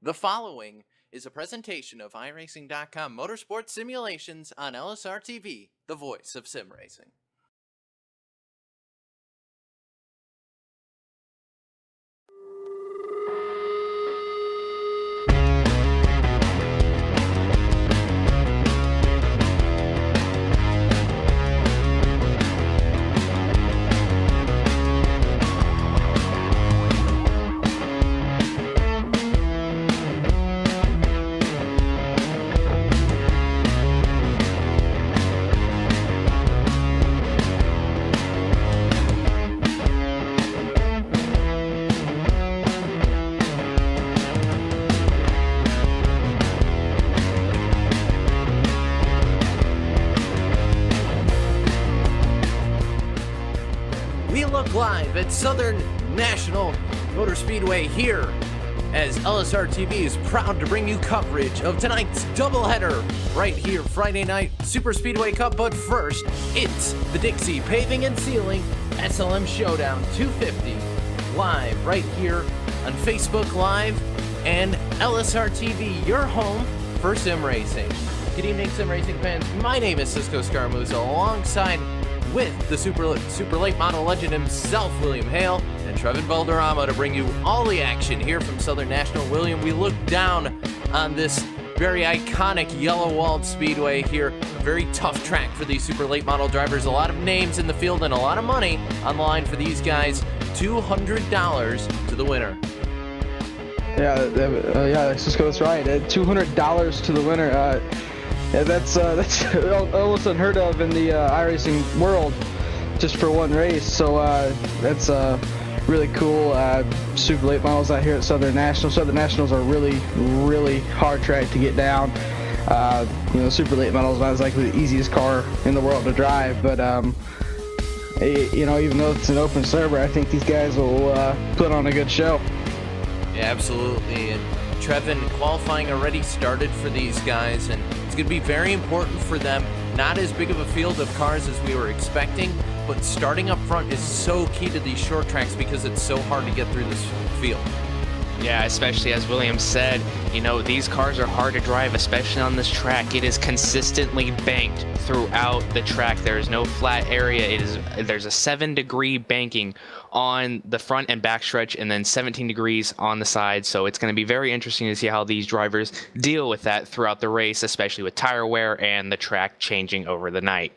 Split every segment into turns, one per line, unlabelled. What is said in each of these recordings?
The following is a presentation of iRacing.com Motorsports Simulations on LSRTV, the voice of sim racing. We look live at Southern National Motor Speedway here as LSRTV is proud to bring you coverage of tonight's doubleheader right here, Friday night Super Speedway Cup. But first, it's the Dixie Paving and Sealing SLM Showdown 250 live right here on Facebook Live and LSRTV, your home for sim racing. Good evening, sim racing fans. My name is Cisco Scaramouza, alongside with the super late model legend himself, William Hale, and Trevin Valderrama to bring you all the action here from Southern National. William, we look down on this very iconic yellow-walled speedway here. A very tough track for these super late model drivers. A lot of names in the field and a lot of money on the line for these guys. $200 to the winner.
Yeah, Cisco, that's right. $200 to the winner. Yeah, that's almost unheard of in the iRacing world, just for one race. So that's really cool. Super late models out here at Southern National. Southern Nationals are really hard track to get down. Super late models not exactly the easiest car in the world to drive, but even though it's an open server, I think these guys will put on a good show.
Yeah, absolutely. And Trevin, qualifying already started for these guys, and it's going to be very important for them. Not as big of a field of cars as we were expecting, but starting up front is so key to these short tracks because it's so hard to get through this field.
Yeah, especially as William said, these cars are hard to drive, especially on this track. It is consistently banked throughout the track. There is no flat area. There's a 7-degree banking on the front and back stretch, and then 17 degrees on the side. So it's going to be very interesting to see how these drivers deal with that throughout the race, especially with tire wear and the track changing over the night.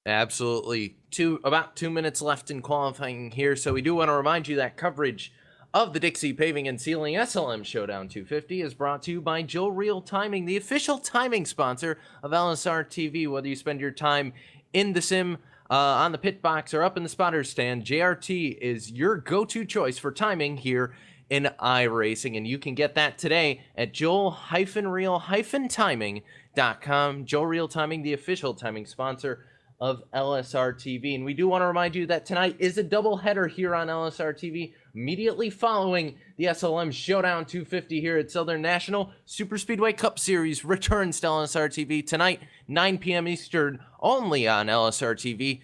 Absolutely. About 2 minutes left in qualifying here, so we do want to remind you that coverage of the Dixie Paving and Sealing SLM Showdown 250 is brought to you by Joe Real Timing, the official timing sponsor of LSRTV. Whether you spend your time in the sim, on the pit box, or up in the spotter stand, JRT is your go-to choice for timing here in iRacing, and you can get that today at joel-real-timing.com. Joe Real Timing, the official timing sponsor of LSRTV. And we do want to remind you that tonight is a doubleheader here on LSRTV. Immediately following the SLM Showdown 250 here at Southern National, Super Speedway Cup Series returns to LSRTV tonight, 9 p.m. Eastern, only on LSRTV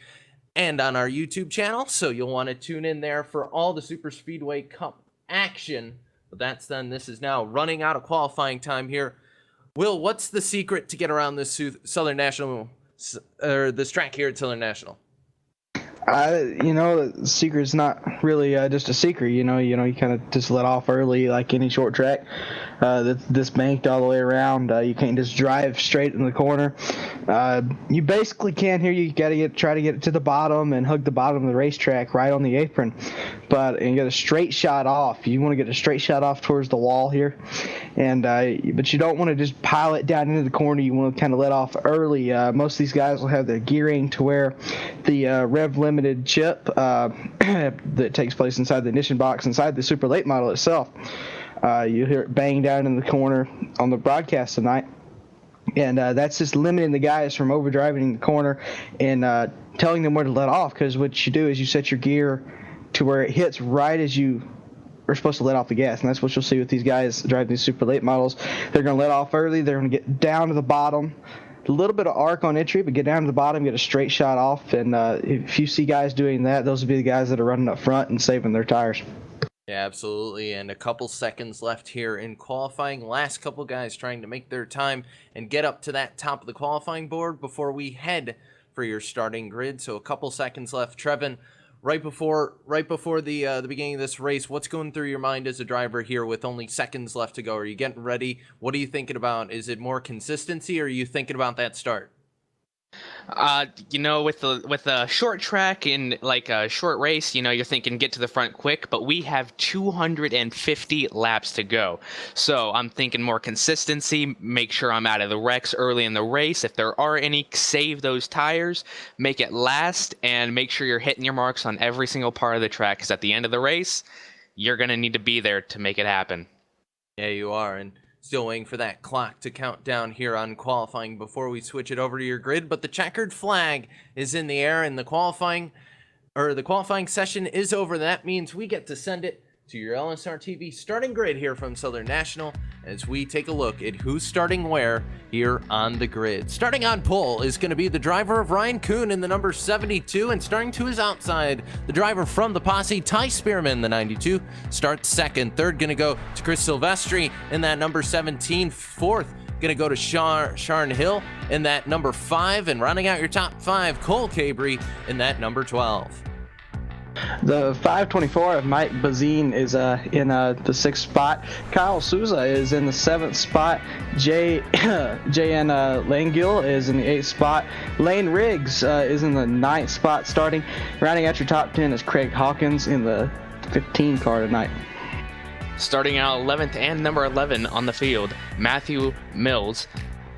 and on our YouTube channel. So you'll want to tune in there for all the Super Speedway Cup action. But that's done. This is now running out of qualifying time here. Will, what's the secret to get around this Southern National, or this track here at Southern National?
The secret's not really just a secret. You kind of just let off early like any short track. This banked all the way around. You can't just drive straight in the corner. You basically can here. You got to try to get it to the bottom and hug the bottom of the racetrack right on the apron, and get a straight shot off. You want to get a straight shot off towards the wall here, but you don't want to just pile it down into the corner. You want to kind of let off early. Most of these guys will have their gearing to where the rev limited chip that takes place inside the ignition box inside the super late model itself. You hear it bang down in the corner on the broadcast tonight, and that's just limiting the guys from overdriving in the corner and telling them where to let off, because what you do is you set your gear to where it hits right as you are supposed to let off the gas, and that's what you'll see with these guys driving these super late models. They're going to let off early. They're going to get down to the bottom, a little bit of arc on entry, but get down to the bottom, get a straight shot off, and if you see guys doing that, those will be the guys that are running up front and saving their tires.
Yeah, absolutely. And a couple seconds left here in qualifying. Last couple guys trying to make their time and get up to that top of the qualifying board before we head for your starting grid. So a couple seconds left. Trevin, right before the beginning of this race, what's going through your mind as a driver here with only seconds left to go? Are you getting ready? What are you thinking about? Is it more consistency, or are you thinking about that start?
You know, with a short track and like a short race, you know, you're thinking get to the front quick, but we have 250 laps to go. So I'm thinking more consistency, make sure I'm out of the wrecks early in the race. If there are any, save those tires, make it last, and make sure you're hitting your marks on every single part of the track, because at the end of the race, you're going to need to be there to make it happen.
Yeah, you are. And still waiting for that clock to count down here on qualifying before we switch it over to your grid. But the checkered flag is in the air, and the qualifying session is over. That means we get to send it to your LSRTV starting grid here from Southern National as we take a look at who's starting where here on the grid. Starting on pole is going to be the driver of Ryan Kuhn in the number 72, and starting to his outside, the driver from the posse, Ty Spearman, the 92, starts second. Third going to go to Chris Silvestri in that number 17. Fourth going to go to Sharn Hill in that number 5, and rounding out your top 5, Cole Cabry in that number 12.
The 524 of Mike Bazine is in the 6th spot. Kyle Souza is in the 7th spot. JN Langill is in the 8th spot. Lane Riggs is in the 9th spot starting. Rounding out your top 10 is Craig Hawkins in the 15 car tonight.
Starting out 11th and number 11 on the field, Matthew Mills.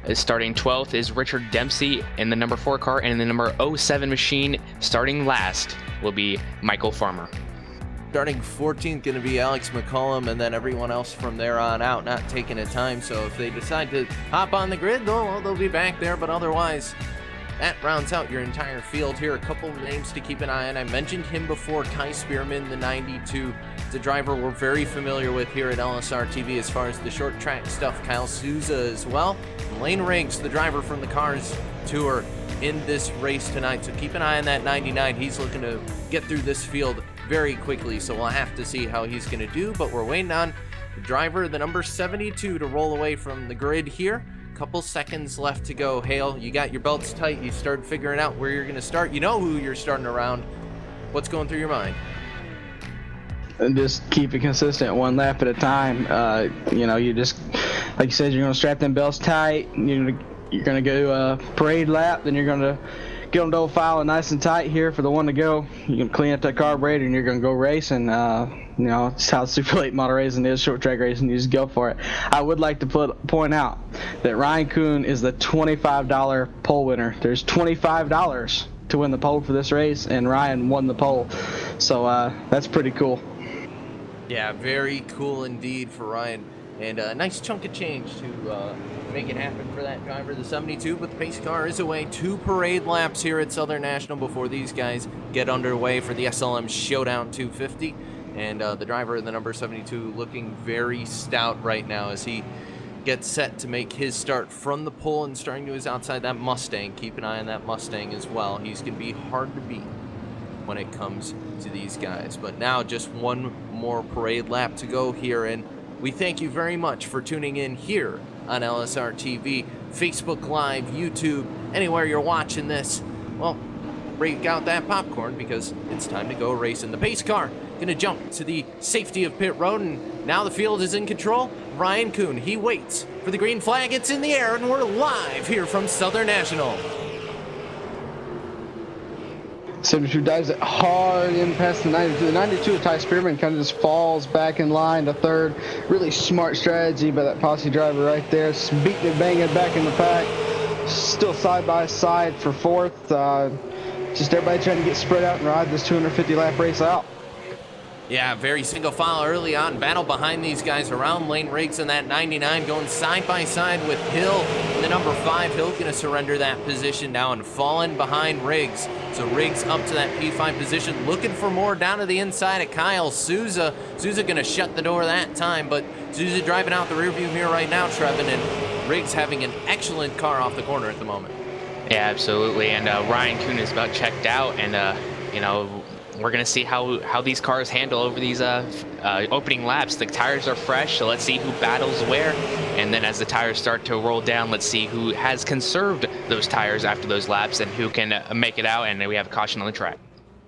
Is starting 12th is Richard Dempsey in the number 4 car, and in the number 07 machine, starting last, will be Michael Farmer.
Starting 14th going to be Alex McCollum, and then everyone else from there on out not taking a time. So if they decide to hop on the grid, they'll be back there. But otherwise, that rounds out your entire field here. A couple of names to keep an eye on. I mentioned him before, Ty Spearman, the 92. The driver we're very familiar with here at LSRTV as far as the short track stuff. Kyle Souza as well. And Lane Riggs, the driver from the Cars Tour, in this race tonight. So keep an eye on that 99. He's looking to get through this field very quickly, so we'll have to see how he's going to do. But we're waiting on the driver, the number 72, to roll away from the grid here. Couple seconds left to go. Hale, you got your belts tight. You started figuring out where you're going to start. You know who you're starting around. What's going through your mind?
And just keep it consistent, one lap at a time. You know, you just, like you said, you're going to strap them belts tight. You're going to go a parade lap, then you're going to get them double file nice and tight here for the one to go. You can clean up that carburetor, and you're going to go racing. You know, it's how super late model racing is, short track racing. You just go for it. I would like to point out that Ryan Kuhn is the $25 pole winner. There's $25 to win the pole for this race, and Ryan won the pole. So that's pretty cool.
Yeah, very cool indeed for Ryan. And a nice chunk of change to make it happen for that driver, the 72. But the pace car is away. 2 parade laps here at Southern National before these guys get underway for the SLM Showdown 250. And the driver, the number 72, looking very stout right now as he gets set to make his start from the pole and starting to his outside. That Mustang, keep an eye on that Mustang as well. He's going to be hard to beat when it comes to these guys. But now just one more parade lap to go here, and we thank you very much for tuning in here on LSR TV, Facebook Live, YouTube, anywhere you're watching this. Well, break out that popcorn because it's time to go racing. The pace car gonna jump to the safety of pit road, and now the field is in control. Ryan Kuhn, he waits for the green flag. It's in the air, and we're live here from Southern National.
72 dives it hard in past the 92. The 92 of Ty Spearman kind of just falls back in line to third. Really smart strategy by that posse driver right there. Just beating it, banging back in the pack. Still side by side for fourth. Just everybody trying to get spread out and ride this 250 lap race out.
Yeah, very single file early on. Battle behind these guys around Lane Riggs in that 99, going side by side with Hill in the number 5. Hill going to surrender that position now and falling behind Riggs. So Riggs up to that P5 position, looking for more down to the inside of Kyle Souza. Souza going to shut the door that time, but Souza driving out the rear view mirror right now, Trevin, and Riggs having an excellent car off the corner at the moment.
Yeah, absolutely. And Ryan Kuhn is about checked out, and you know, we're going to see how these cars handle over these opening laps. The tires are fresh, so let's see who battles where. And then as the tires start to roll down, let's see who has conserved those tires after those laps and who can make it out. And then we have a caution on the track.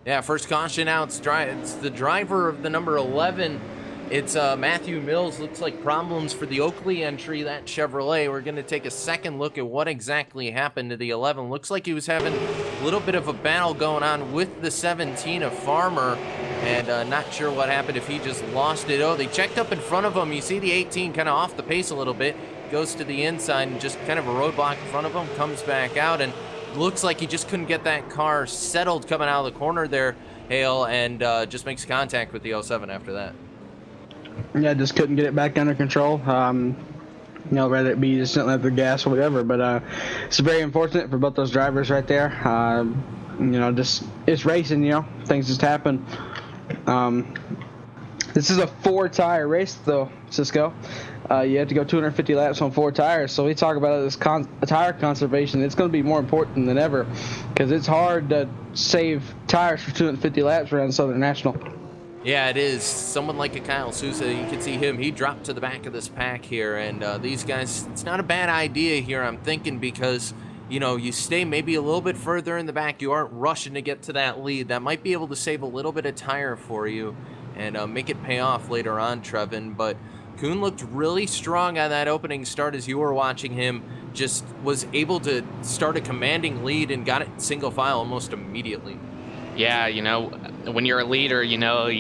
Yeah, first caution out. It's the driver of the number 11. It's Matthew Mills. Looks like problems for the Oakley entry, that Chevrolet. We're going to take a second look at what exactly happened to the 11. Looks like he was having a little bit of a battle going on with the 17 of Farmer, and not sure what happened, if he just lost it. Oh, they checked up in front of him. You see the 18 kind of off the pace a little bit, goes to the inside and just kind of a roadblock in front of him, comes back out, and looks like he just couldn't get that car settled coming out of the corner there, Hale, and just makes contact with the 07 after that.
Yeah, just couldn't get it back under control. Whether it be just sitting at the gas or whatever, but it's very unfortunate for both those drivers right there. Just it's racing, things just happen. This is a 4-tire race though, Cisco. You have to go 250 laps on 4 tires, so we talk about this tire conservation. It's going to be more important than ever because it's hard to save tires for 250 laps around Southern National.
Yeah, it is. Someone like a Kyle Sousa, you can see him. He dropped to the back of this pack here, and these guys, it's not a bad idea here, I'm thinking, because, you stay maybe a little bit further in the back. You aren't rushing to get to that lead. That might be able to save a little bit of tire for you and make it pay off later on, Trevin. But Kuhn looked really strong on that opening start as you were watching him. Just was able to start a commanding lead and got it single file almost immediately.
Yeah, when you're a leader, you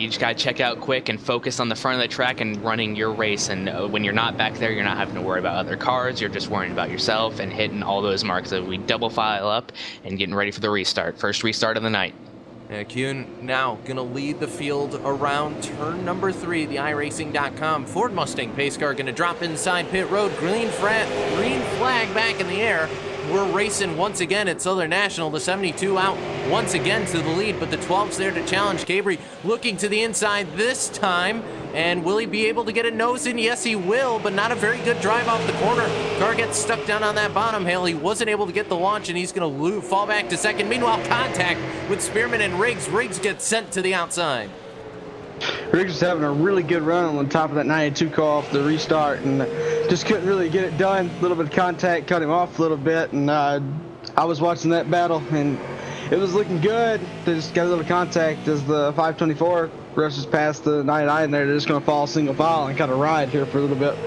just got to check out quick and focus on the front of the track and running your race. And when you're not back there, you're not having to worry about other cars. You're just worrying about yourself and hitting all those marks. So we double file up and getting ready for the restart. First restart of the night.
Kuhn now going to lead the field around turn number 3, the iRacing.com Ford Mustang pace car going to drop inside pit road. Green flag back in the air. We're racing once again at Southern National. The 72 out once again to the lead, but the 12's there to challenge. Cabry looking to the inside this time, and will he be able to get a nose in? Yes, he will, but not a very good drive off the corner. Car gets stuck down on that bottom hill. He wasn't able to get the launch, and he's going to fall back to second. Meanwhile, contact with Spearman and Riggs. Riggs gets sent to the outside.
Riggs was having a really good run on top of that 92 car off the restart and just couldn't really get it done. A little bit of contact cut him off a little bit, and I was watching that battle and it was looking good. They just got a little contact as the 524 rushes past the 99 there. They're just going to fall single file and kind of ride here for a little bit.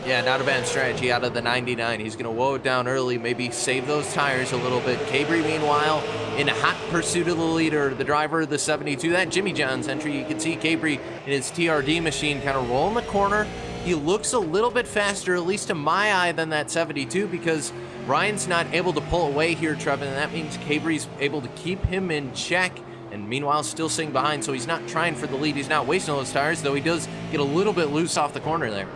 Yeah, not a bad strategy out of the 99. He's going to woe it down early, maybe save those tires a little bit. Cabry, meanwhile, in hot pursuit of the leader, the driver of the 72. That Jimmy John's entry, you can see Cabry in his TRD machine kind of rolling the corner. He looks a little bit faster, at least to my eye, than that 72 because Ryan's not able to pull away here, Trevin, and that means Cabry's able to keep him in check. And meanwhile, still sitting behind, so he's not trying for the lead. He's not wasting those tires, though he does get a little bit loose off the corner there.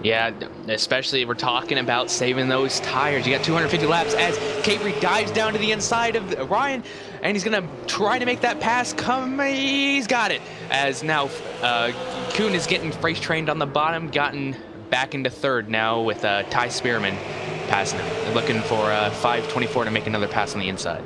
Yeah, especially if we're talking about saving those tires. You got 250 laps as Cabry dives down to the inside of Ryan, and he's going to try to make that pass. He's got it. As now Kuhn is getting race trained on the bottom, gotten back into third now with Ty Spearman passing him. Looking for 524 to make another pass on the inside.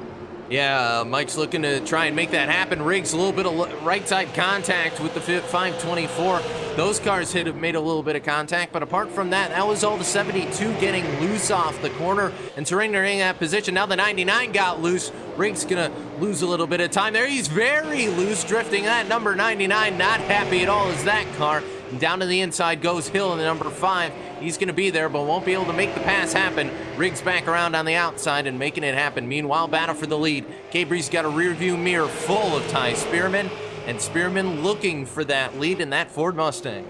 Yeah, Mike's looking to try and make that happen. Riggs, a little bit of right side contact with the 524. Those cars made a little bit of contact, but apart from that, that was all the 72 getting loose off the corner and surrendering that position. Now the 99 got loose. Riggs gonna lose a little bit of time there. He's very loose, drifting that number 99. Not happy at all as that car. Down to the inside goes Hill in the number 5. He's going to be there, but won't be able to make the pass happen. Riggs back around on the outside and making it happen. Meanwhile, battle for the lead. Cabry's got a rear view mirror full of Ty Spearman, and Spearman looking for that lead in that Ford Mustang.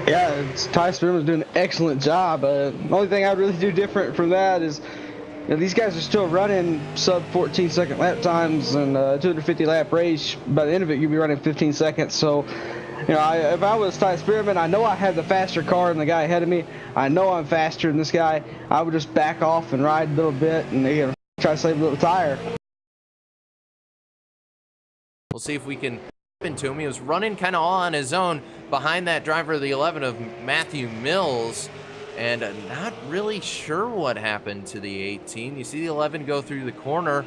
Yeah, Ty Spearman's doing an excellent job. The only thing I'd really do different from that is these guys are still running sub 14-second lap times and 250 lap race. By the end of it, you'll be running 15 seconds. So, if I was Ty Spearman, I know I have the faster car than the guy ahead of me. I know I'm faster than this guy. I would just back off and ride a little bit and try to save a little tire.
We'll see if we can into him. He was running kind of all on his own behind that driver of the 11 of Matthew Mills. And not really sure what happened to the 18. You see the 11 go through the corner.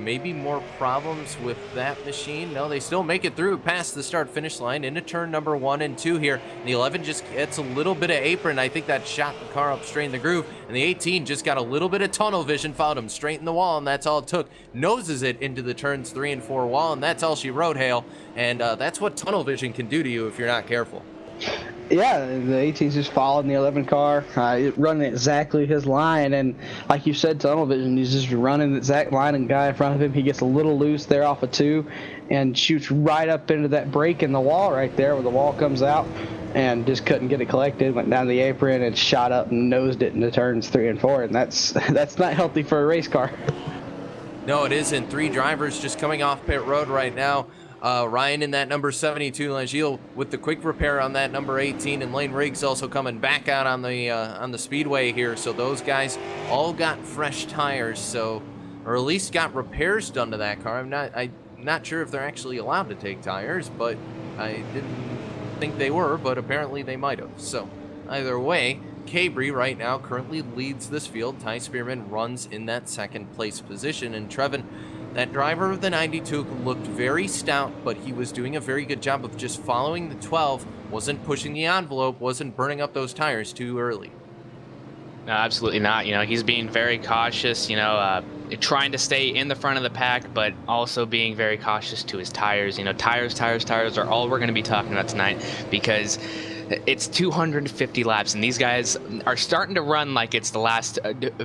maybe more problems with that machine. No, they still make it through past the start-finish line into turn number 1 and 2 here. And the 11 just gets a little bit of apron. I think that shot the car up straight in the groove. And the 18 just got a little bit of tunnel vision, followed him straight in the wall, and that's all it took. Noses it into the turns 3 and 4 wall, and that's all she wrote, Hale. And that's what tunnel vision can do to you if you're not careful.
Yeah, the 18's just following the 11 car, running exactly his line, and like you said, tunnel vision, he's just running the exact line, and guy in front of him, he gets a little loose there off of 2 and shoots right up into that break in the wall right there where the wall comes out, and just couldn't get it collected, went down the apron and shot up and nosed it into turns 3 and 4, and that's not healthy for a race car.
No, it isn't. 3 drivers just coming off pit road right now. Ryan in that number 72, Langille with the quick repair on that number 18, and Lane Riggs also coming back out on the speedway here. So those guys all got fresh tires, so, or at least got repairs done to that car. I'm not sure if they're actually allowed to take tires, but I didn't think they were, but apparently they might have. So either way, Cabri right now currently leads this field. Ty Spearman runs in that second place position, and Trevin, that driver of the 92, looked very stout, but he was doing a very good job of just following the 12, wasn't pushing the envelope, wasn't burning up those tires too early.
No, absolutely not. You know, he's being very cautious, you know, trying to stay in the front of the pack, but also being very cautious to his tires. You know, tires are all we're going to be talking about tonight, because it's 250 laps, and these guys are starting to run like it's the last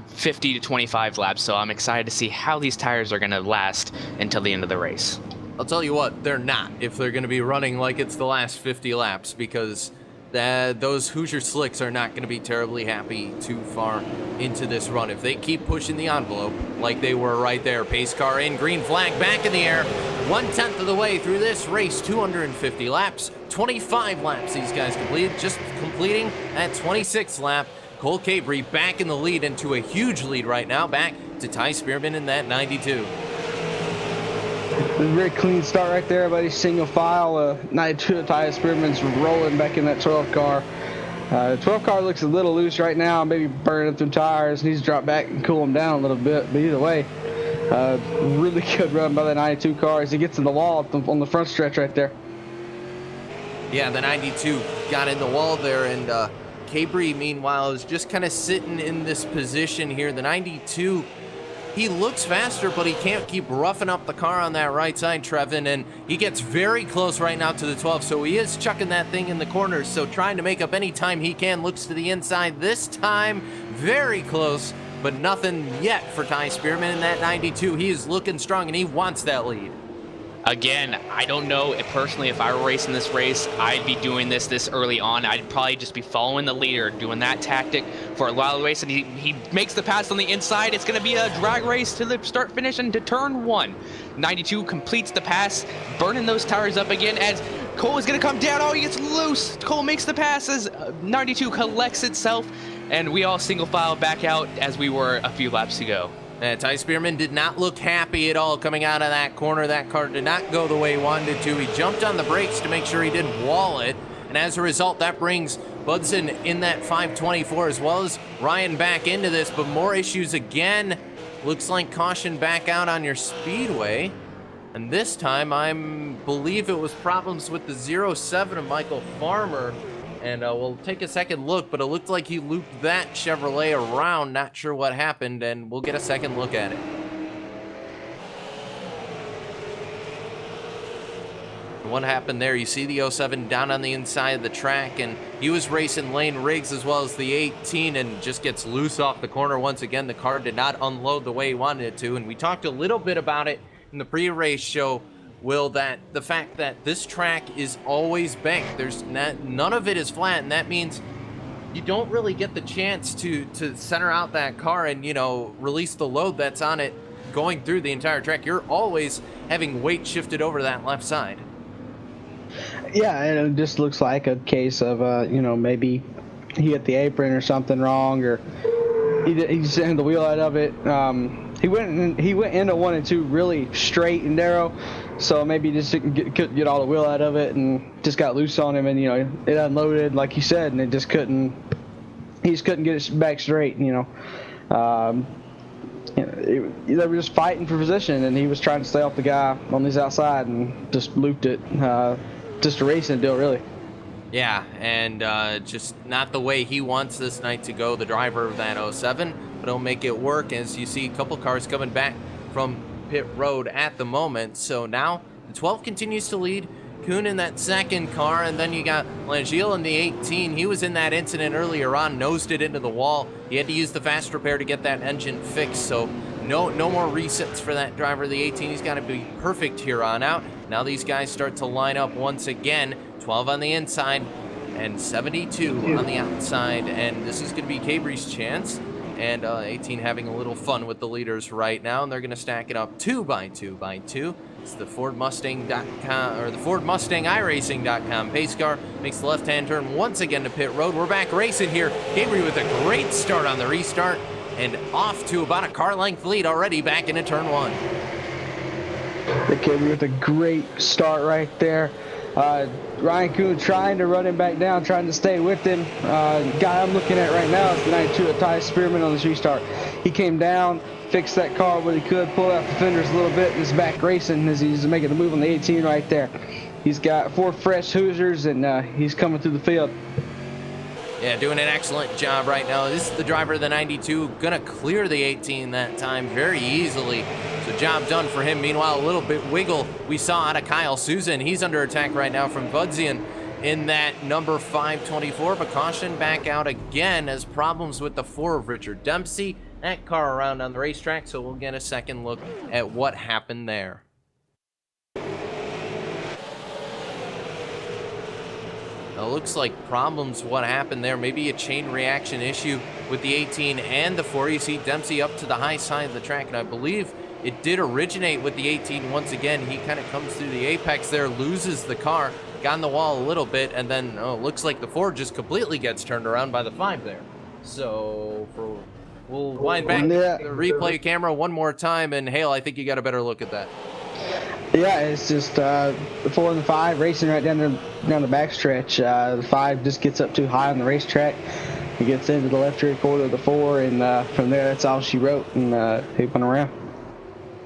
50 to 25 laps, so I'm excited to see how these tires are going to last until the end of the race.
I'll tell you what, they're not, if they're going to be running like it's the last 50 laps, because those Hoosier slicks are not going to be terribly happy too far into this run. If they keep pushing the envelope like they were right there, pace car in, green flag back in the air, 1/10 of the way through this race, 250 laps, 25 laps these guys completed, just completing that 26th lap. Cole Cabri back in the lead, into a huge lead right now, back to Ty Spearman in that 92.
A very clean start right there, buddy. Single file. 92 Ty Spearman's rolling back in that 12 car. The 12 car looks a little loose right now, maybe burning through tires. Needs to drop back and cool them down a little bit. But either way, really good run by the 92 car as he gets in the wall on the front stretch right there.
Yeah, the 92 got in the wall there, and Cabri, meanwhile, is just kind of sitting in this position here. The 92, he looks faster, but he can't keep roughing up the car on that right side, Trevin, and he gets very close right now to the 12, so he is chucking that thing in the corners, so trying to make up any time he can, looks to the inside this time, very close, but nothing yet for Ty Spearman in that 92. He is looking strong, and he wants that lead.
Again, I don't know if personally, if I were racing this race, I'd be doing this early on. I'd probably just be following the leader, doing that tactic for a while of the race, and he makes the pass on the inside. It's going to be a drag race to the start finish and to turn 1. 92 completes the pass, burning those tires up again as Cole is going to come down. Oh, he gets loose. Cole makes the pass as 92 collects itself, and we all single file back out as we were a few laps ago.
Ty Spearman did not look happy at all coming out of that corner. That car did not go the way he wanted it to. He jumped on the brakes to make sure he didn't wall it. And as a result, that brings Budson in that 524, as well as Ryan back into this. But more issues again. Looks like caution back out on your speedway. And this time, I believe it was problems with the 07 of Michael Farmer. And we'll take a second look, but it looked like he looped that Chevrolet around. Not sure what happened, and we'll get a second look at it. What happened there? You see the 07 down on the inside of the track, and he was racing Lane Riggs as well as the 18, and just gets loose off the corner once again. The car did not unload the way he wanted it to, and we talked a little bit about it in the pre-race show, Will, that the fact that this track is always banked. There's none of it is flat, and that means you don't really get the chance to center out that car and, you know, release the load that's on it going through the entire track. You're always having weight shifted over that left side.
Yeah, and it just looks like a case of, you know, maybe he hit the apron or something wrong, or he just handed the wheel out of it. He went into 1 and 2 really straight and narrow, so maybe just couldn't get all the wheel out of it and just got loose on him, and, you know, it unloaded like you said, and he just couldn't get it back straight, you know. They were just fighting for position, and he was trying to stay off the guy on his outside and just looped it. Just a racing deal, really.
Yeah, and just not the way he wants this night to go, the driver of that 07, but he'll make it work as you see a couple cars coming back from pit road at the moment. So now the 12 continues to lead. Kuhn in that second car, and then you got Langeal in the 18. He was in that incident earlier on, nosed it into the wall. He had to use the fast repair to get that engine fixed, so no more resets for that driver of the 18. He's got to be perfect here on out. Now these guys start to line up once again. 12 on the inside and 72 on the outside, and this is going to be Cabry's chance. And 18 having a little fun with the leaders right now, and they're going to stack it up 2 by 2 by 2. It's the FordMustang.com or the FordMustangIRacing.com pace car makes the left-hand turn once again to pit road. We're back racing here. Cabry with a great start on the restart and off to about a car length lead already back into turn 1.
Cabry with a great start right there. Ryan Kuhn trying to run him back down, trying to stay with him. Guy I'm looking at right now is the 92 Ty Spearman on this restart. He came down, fixed that car what he could, pulled out the fenders a little bit, and is back racing as he's making the move on the 18 right there. He's got 4 fresh Hoosiers, and he's coming through the field.
Yeah, doing an excellent job right now. This is the driver of the 92, gonna clear the 18 that time very easily. So job done for him. Meanwhile, a little bit wiggle we saw out of Kyle Susan. He's under attack right now from Budzian in that number 524, but caution back out again as problems with the 4 of Richard Dempsey. That car around on the racetrack, so we'll get a second look at what happened there. It looks like problems what happened there, maybe a chain reaction issue with the 18 and the 4. You see Dempsey up to the high side of the track, and I believe it did originate with the 18 once again. He kind of comes through the apex there, loses the car, got on the wall a little bit, and then looks like the 4 just completely gets turned around by the 5 there. So we'll wind back the replay camera one more time, and Hale, I think you got a better look at that.
Yeah, it's just the 4 and the 5 racing right down the backstretch. The 5 just gets up too high on the racetrack. He gets into the left rear quarter of the 4, and from there, that's all she wrote, and he went around.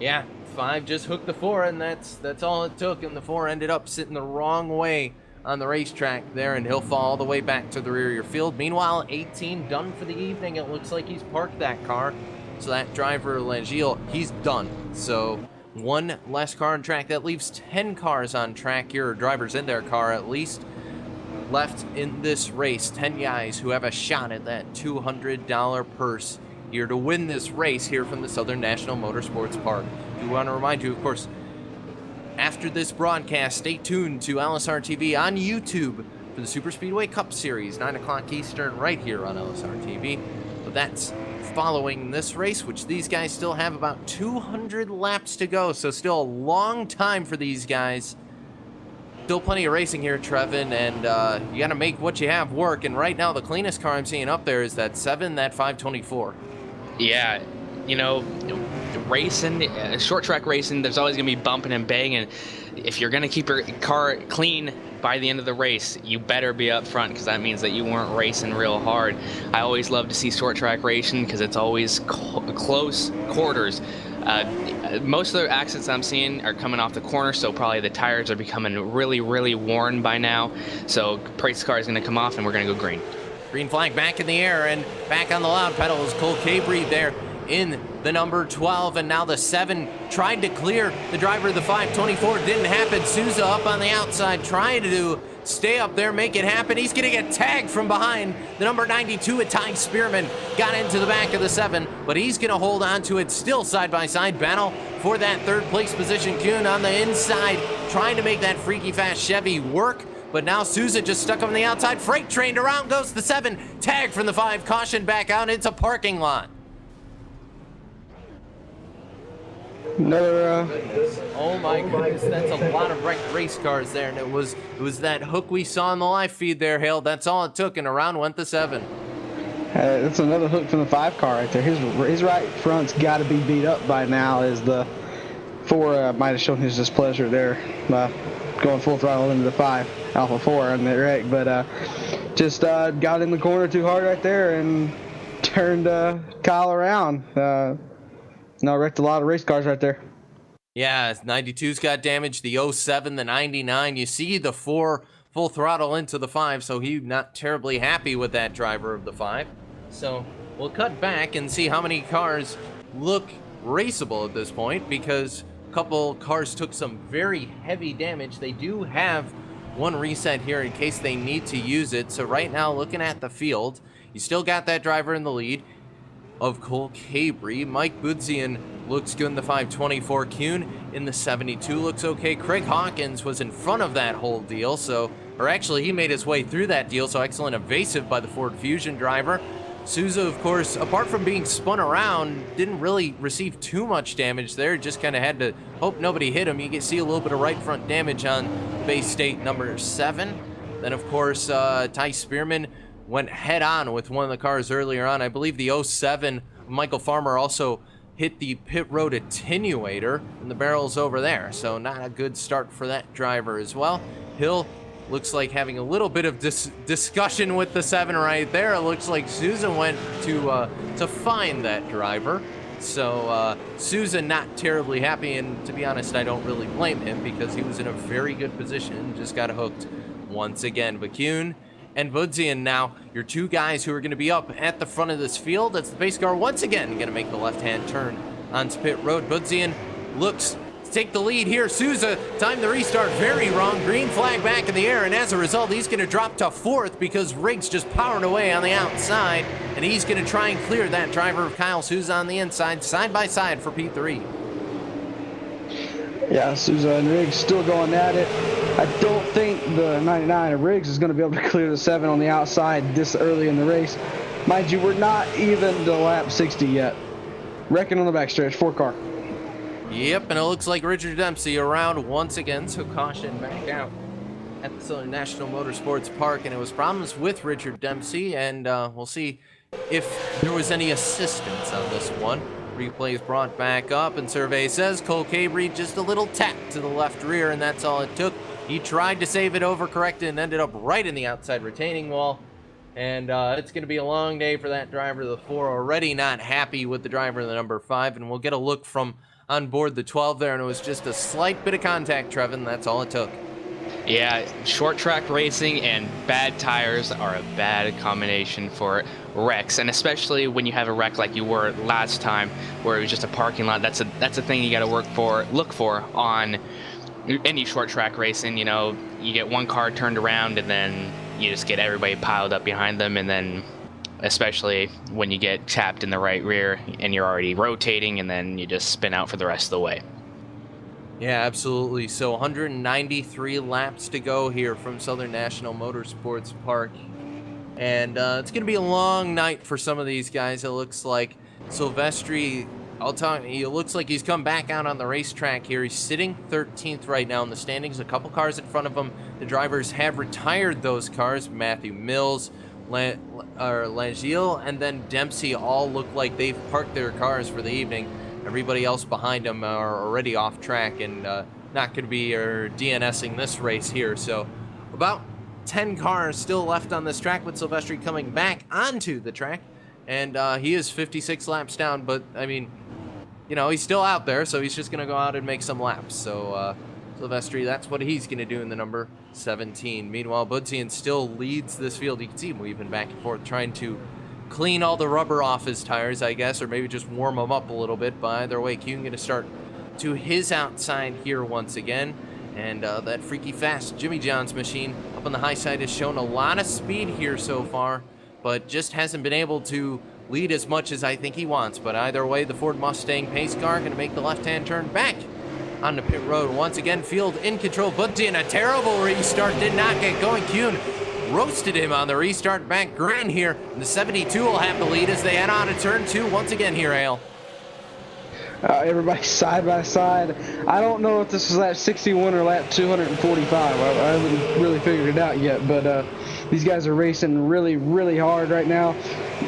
Yeah, 5 just hooked the 4, and that's all it took, and the 4 ended up sitting the wrong way on the racetrack there, and he'll fall all the way back to the rear of your field. Meanwhile, 18 done for the evening. It looks like he's parked that car, so that driver, Langeal, he's done. So 1 less car on track. That leaves 10 cars on track here, or drivers in their car at least, left in this race. 10 guys who have a shot at that $200 purse here to win this race here from the Southern National Motorsports Park. We want to remind you, of course, after this broadcast, stay tuned to LSRTV on YouTube for the Super Speedway Cup Series, 9 o'clock Eastern, right here on LSRTV. But that's following this race, which these guys still have about 200 laps to go, so still a long time for these guys. Still plenty of racing here, Trevin, and you got to make what you have work. And right now, the cleanest car I'm seeing up there is that 7, that 524.
Yeah, you know, racing, short track racing, there's always going to be bumping and banging. If you're going to keep your car clean by the end of the race, you better be up front, because that means that you weren't racing real hard. I always love to see short track racing because it's always close quarters. Most of the accidents I'm seeing are coming off the corner, so probably the tires are becoming really, really worn by now. So race car is going to come off, and we're going to go green.
Green flag back in the air, and back on the loud pedal is Cole Cabry there in the number 12, and now the 7 tried to clear the driver of the 524. Didn't happen. Souza up on the outside trying to stay up there, make it happen. He's going to get tagged from behind. The number 92 at Ty Spearman got into the back of the 7, but he's going to hold on to it. Still side-by-side battle for that 3rd place position. Kuhn on the inside trying to make that freaky fast Chevy work. But now Souza just stuck on the outside. Freight trained around goes the 7. Tag from the 5. Caution back out. It's a parking lot.
Another.
Oh my goodness, that's a lot of wrecked race cars there, and it was that hook we saw in the live feed there, Hale. That's all it took, and around went the 7.
That's another hook from the 5 car right there. His right front's got to be beat up by now, as the 4 might have shown his displeasure there, going full throttle into the 5 Alpha 4 on that wreck, but just got in the corner too hard right there and turned Kyle around. No, wrecked a lot of race cars right there.
Yeah, 92's got damage, the 07, the 99. You see the 4 full throttle into the 5, so he's not terribly happy with that driver of the 5. So we'll cut back and see how many cars look raceable at this point, because a couple cars took some very heavy damage. They do have one reset here in case they need to use it. So right now, looking at the field, you still got that driver in the lead of Cole Cabry. Mike Budzian looks good in the 524. Kuhn in the 72 looks okay. Craig Hawkins was in front of that whole deal, or actually he made his way through that deal, so excellent evasive by the Ford Fusion driver. Souza, of course, apart from being spun around, didn't really receive too much damage there. Just kind of had to hope nobody hit him. You can see a little bit of right front damage on Bay State number 7. Then, of course, Ty Spearman went head on with one of the cars earlier on. I believe the 07, Michael Farmer, also hit the pit road attenuator, and the barrel's over there. So not a good start for that driver as well. Hill looks like having a little bit of discussion with the 7 right there. It looks like Susan went to find that driver. So Susan not terribly happy, and to be honest, I don't really blame him because he was in a very good position, just got hooked once again. But Kuhn and Budzian now, your 2 guys who are going to be up at the front of this field. It's the pace car once again going to make the left-hand turn onto pit road. Budzian looks to take the lead here. Souza timed the restart very wrong. Green flag back in the air, and as a result, he's going to drop to 4th because Riggs just powered away on the outside, and he's going to try and clear that driver of Kyle Souza on the inside, side by side for P3.
Yeah, Souza and Riggs still going at it. I don't think the 99 of Riggs is going to be able to clear the 7 on the outside this early in the race. Mind you, we're not even to lap 60 yet. Wrecking on the backstretch, 4 car.
Yep, and it looks like Richard Dempsey around once again, so caution back out at the Southern National Motorsports Park, and it was problems with Richard Dempsey, and we'll see if there was any assistance on this one. Replay is brought back up, and survey says Cole Cabry just a little tap to the left rear, and that's all it took. He tried to save it, overcorrected, and ended up right in the outside retaining wall. And it's going to be a long day for that driver of the 4. Already not happy with the driver of the number 5, and we'll get a look from on board the 12 there, and it was just a slight bit of contact, Trevin. That's all it took.
Yeah, short track racing and bad tires are a bad combination for wrecks, and especially when you have a wreck like you were last time, where it was just a parking lot. That's a thing you got to look for on any short track racing. You know, you get one car turned around, and then you just get everybody piled up behind them, and then especially when you get tapped in the right rear and you're already rotating, and then you just spin out for the rest of the way.
Yeah, absolutely. So 193 laps to go here from Southern National Motorsports Park. And it's going to be a long night for some of these guys. It looks like Silvestri, it looks like he's come back out on the racetrack here. He's sitting 13th right now in the standings. A couple cars in front of him. The drivers have retired those cars. Matthew Mills, Langille, and then Dempsey all look like they've parked their cars for the evening. Everybody else behind them are already off track and not going to be DNSing this race here. So about 10 cars still left on this track with Silvestri coming back onto the track. And he is 56 laps down, but I mean, you know, he's still out there, so he's just going to go out and make some laps. So Silvestri, that's what he's going to do in the number 17. Meanwhile, Budzian still leads this field. You can see him weaving back and forth, trying to clean all the rubber off his tires, I guess, or maybe just warm them up a little bit. But either way, Kuhn going to start to his outside here once again. And that freaky fast Jimmy John's machine up on the high side has shown a lot of speed here so far, but just hasn't been able to lead as much as I think he wants. But either way, the Ford Mustang pace car going to make the left-hand turn back on the pit road. Once again, field in control. Budzian, a terrible restart, did not get going. Kuhn roasted him on the restart back grand here. And the 72 will have the lead as they head on to turn 2 once again here, Ale.
Everybody side by side. I don't know if this is lap 61 or lap 245. I haven't really figured it out yet, but these guys are racing really, really hard right now.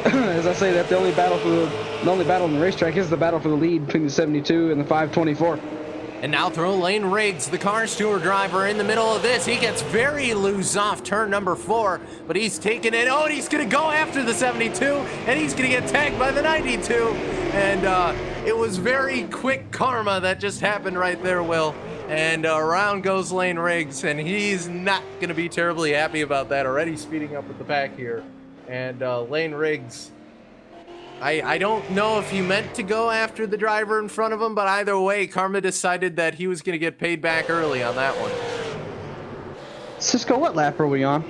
As I say, that the only battle on the racetrack is the battle for the lead between the 72 and the 524.
And now through lane Riggs, the car steward driver in the middle of this. He gets very loose off turn number 4, but he's taking it. Oh, and he's going to go after the 72, and he's going to get tagged by the 92. And It was very quick karma that just happened right there, Will. And around goes Lane Riggs, and he's not going to be terribly happy about that. Already speeding up with the pack here. And Lane Riggs, I don't know if he meant to go after the driver in front of him, but either way, karma decided that he was going to get paid back early on that one.
Cisco, what lap are we on?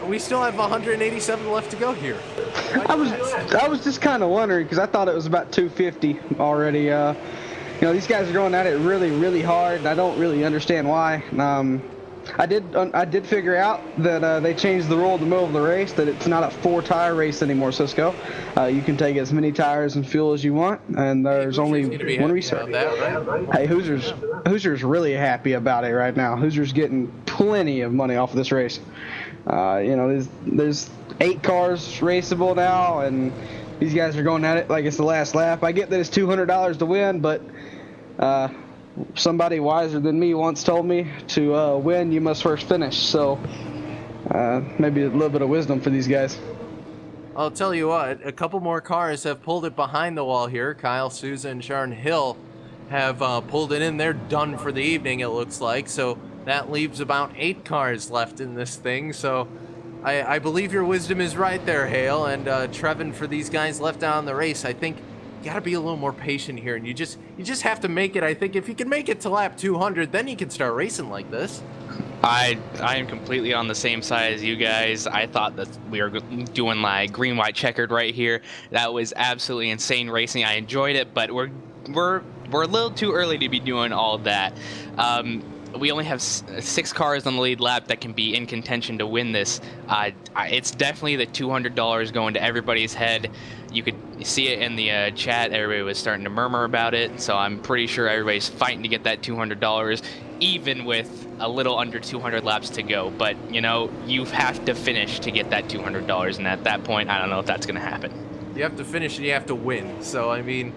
We still have 187 left to go here.
I was just kind of wondering because I thought it was about 250 already. You know, these guys are going at it really, really hard, and I don't really understand why. I did figure out that they changed the rule in the middle of the race that it's not a 4-tire race anymore, Cisco. You can take as many tires and fuel as you want, and there's only one restart.
Right?
Hey, Hoosier's really happy about it right now. Hoosier's getting plenty of money off of this race. You know, there's 8 cars raceable now, and these guys are going at it like it's the last lap. I get that it's $200 to win, but somebody wiser than me once told me to win, you must first finish. So maybe a little bit of wisdom for these guys.
I'll tell you what, a couple more cars have pulled it behind the wall here. Kyle Souza and Sharon Hill have pulled it in. They're done for the evening, it looks like. So that leaves about 8 cars left in this thing. So I believe your wisdom is right there, Hale. And Trevin, for these guys left out in the race, I think you got to be a little more patient here. And you just have to make it. I think if you can make it to lap 200, then you can start racing like this.
I am completely on the same side as you guys. I thought that we were doing like green, white, checkered right here. That was absolutely insane racing. I enjoyed it, but we're a little too early to be doing all that. We only have 6 cars on the lead lap that can be in contention to win this. It's definitely the $200 going to everybody's head. You could see it in the chat. Everybody was starting to murmur about it. So I'm pretty sure everybody's fighting to get that $200, even with a little under 200 laps to go. But, you know, you have to finish to get that $200. And at that point, I don't know if that's going to happen.
You have to finish and you have to win. So, I mean,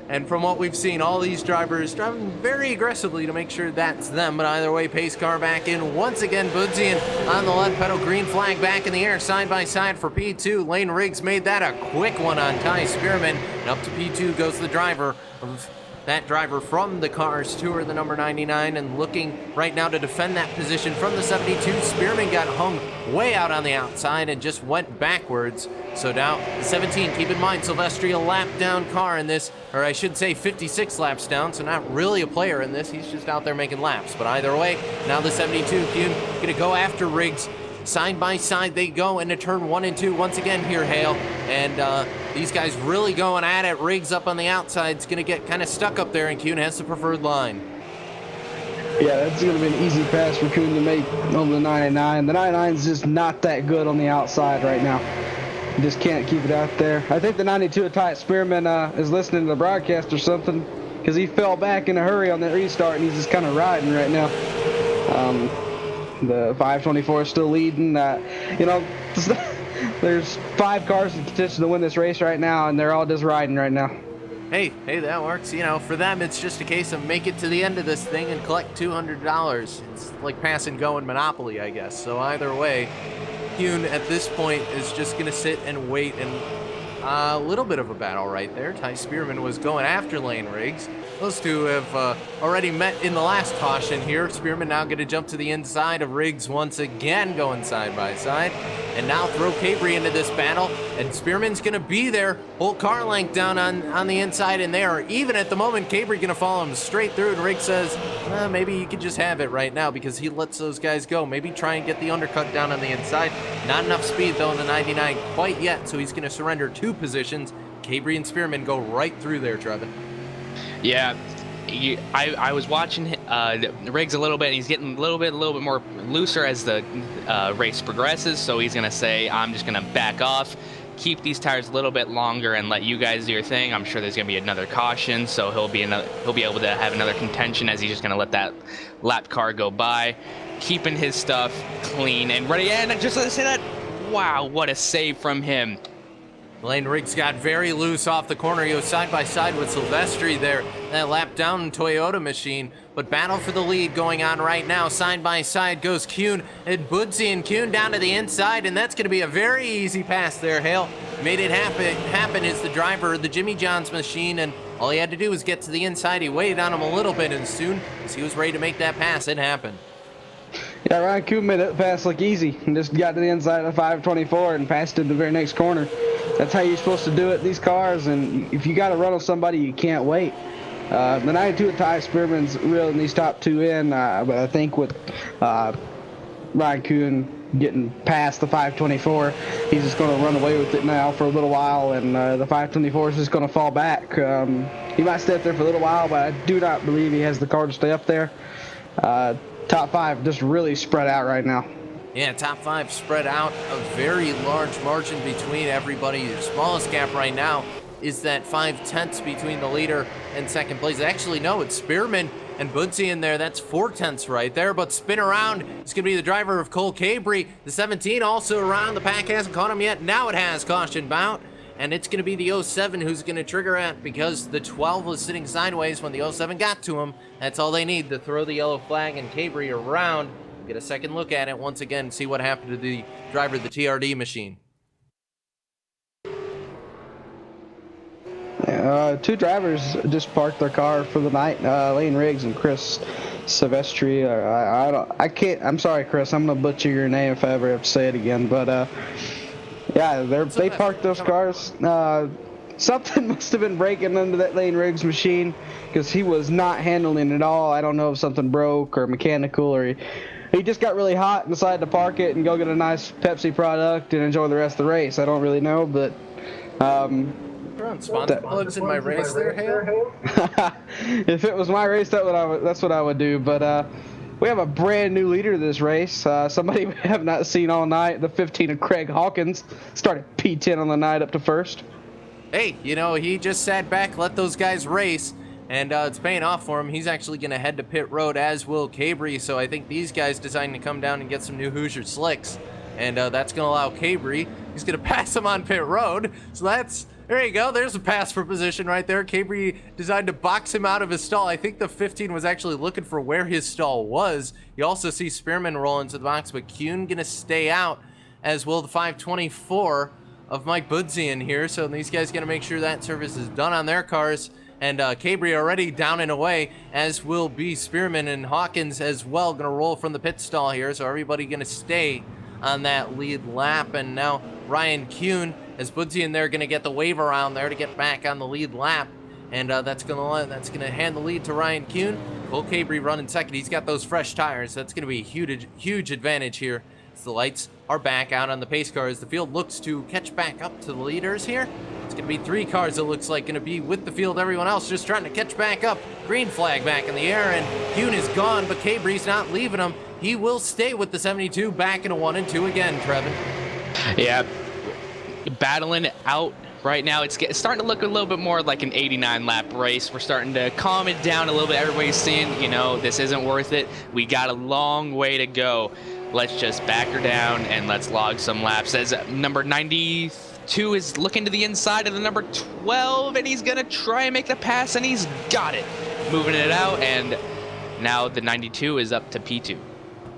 and from what we've seen, all these drivers driving very aggressively to make sure that's them. But either way, pace car back in. Once again, Budzian on the left pedal. Green flag back in the air, side by side for P2. Lane Riggs made that a quick one on Ty Spearman. And up to P2 goes the driver of that driver from the Cars Tour, the number 99, and looking right now to defend that position from the 72. Spearman got hung way out on the outside and just went backwards. So now the 17, keep in mind, Silvestri a lap down car in this, or I should say 56 laps down, so not really a player in this. He's just out there making laps. But either way, now the 72 Kuhn gonna go after Riggs. Side by side they go into turn 1 and 2 once again here, Hale. And these guys really going at it. Riggs up on the outside is going to get kind of stuck up there, and Kuhn has the preferred line.
Yeah, that's going to be an easy pass for Kuhn to make over the 99. The 99 is just not that good on the outside right now. Just can't keep it out there. I think the 92 of Ty Spearman is listening to the broadcast or something, because he fell back in a hurry on that restart, and he's just kind of riding right now. The 524 is still leading. You know, there's 5 cars in contention to win this race right now, and they're all just riding right now.
Hey, that works. You know, for them, it's just a case of make it to the end of this thing and collect $200. It's like pass and go in Monopoly, I guess. So either way, Kuhn at this point is just going to sit and wait, and a little bit of a battle right there. Ty Spearman was going after Lane Riggs. Those two have already met in the last caution here. Spearman now going to jump to the inside of Riggs once again, going side by side. And now throw Cabri into this battle. And Spearman's going to be there. Whole car length down on the inside, and they are even at the moment. Cabri going to follow him straight through, and Riggs says, maybe you could just have it right now, because he lets those guys go. Maybe try and get the undercut down on the inside. Not enough speed, though, in the 99 quite yet, so he's going to surrender 2 positions. Cabri and Spearman go right through there, Trevin.
Yeah, I was watching Riggs a little bit, and he's getting a little bit more looser as the race progresses. So he's gonna say, "I'm just gonna back off, keep these tires a little bit longer, and let you guys do your thing." I'm sure there's gonna be another caution, so he'll be able to have another contention as he's just gonna let that lap car go by, keeping his stuff clean and ready. And just to say that, wow, what a save from him.
Lane Riggs got very loose off the corner. He was side by side with Silvestri there. That lap down Toyota machine. But battle for the lead going on right now. Side by side goes Kuhn and Budsy, and Kuhn down to the inside, and that's going to be a very easy pass there, Hale. Made it happen is the driver of the Jimmy John's machine, and All he had to do was get to the inside. He waited on him a little bit, and soon as he was ready to make that pass, it happened.
Yeah, Ryan Kuhn made that pass look easy and just got to the inside of 524 and passed it in the very next corner. That's how you're supposed to do it, these cars, and if you got to run on somebody, you can't wait. The 92 at Ty Spearman's reeling these top two in, but I think with Ryan Kuhn getting past the 524, he's just going to run away with it now for a little while, and the 524 is just going to fall back. He might stay up there for a little while, but I do not believe he has the car to stay up there. Top five just really spread out right now.
Yeah, top five spread out, a very large margin between everybody. The smallest gap right now is that 5/10 between the leader and second place. Actually, no, it's Spearman and Budsy in there. That's 4/10 right there, but spin around. It's going to be the driver of Cole Cabry. The 17 also around. The pack hasn't caught him yet. Now it has. Caution bout. And it's going to be the 07 who's going to trigger it because the 12 was sitting sideways when the 07 got to him. That's all they need to throw the yellow flag and Cabry around. Get a second look at it once again, see what happened to the driver of the TRD machine.
Two drivers just parked their car for the night. Lane Riggs and Chris Silvestri. I'm sorry, Chris. I'm gonna butcher your name if I ever have to say it again. But yeah, they parked those cars. Something must have been breaking under that Lane Riggs machine because he was not handling it at all. I don't know if something broke or mechanical, or he just got really hot and decided to park it and go get a nice Pepsi product and enjoy the rest of the race. I don't really know, but
sponsor plugs in my race there, Hale?
If it was my race, that's what I would do. But we have a brand new leader to this race. Somebody we have not seen all night. The 15 of Craig Hawkins started P10 on the night up to first.
Hey, you know, he just sat back, let those guys race, and it's paying off for him. He's actually going to head to pit road, as will Cabry, so I think these guys deciding to come down and get some new Hoosier slicks, and that's going to allow Cabry. He's going to pass him on pit road, so there you go. There's a pass for position right there. Cabry decided to box him out of his stall. I think the 15 was actually looking for where his stall was. You also see Spearman roll into the box, but Kuhn going to stay out, as will the 524 of Mike Budsy in here. So these guys got to make sure that service is done on their cars. And Cabry already down and away, as will be Spearman and Hawkins as well. Going to roll from the pit stall here. So everybody going to stay on that lead lap. And now Ryan Kuhn, as Budsy in there, going to get the wave around there to get back on the lead lap. And that's going to hand the lead to Ryan Kuhn. Cole Cabry running second. He's got those fresh tires. That's going to be a huge advantage here. As the lights are back out on the pace cars, the field looks to catch back up to the leaders here. It's going to be three cars, it looks like, going to be with the field. Everyone else just trying to catch back up. Green flag back in the air, and Kuhn is gone, but Cabry's not leaving him. He will stay with the 72 back in a 1 and 2 again, Trevin.
Yeah, battling out right now. It's starting to look a little bit more like an 89 lap race. We're starting to calm it down a little bit. Everybody's seeing, you know, this isn't worth it. We got a long way to go. Let's just back her down and let's log some laps. As number 92 is looking to the inside of the number 12, and he's going to try and make the pass, and he's got it. Moving it out, and now the 92 is up to P2.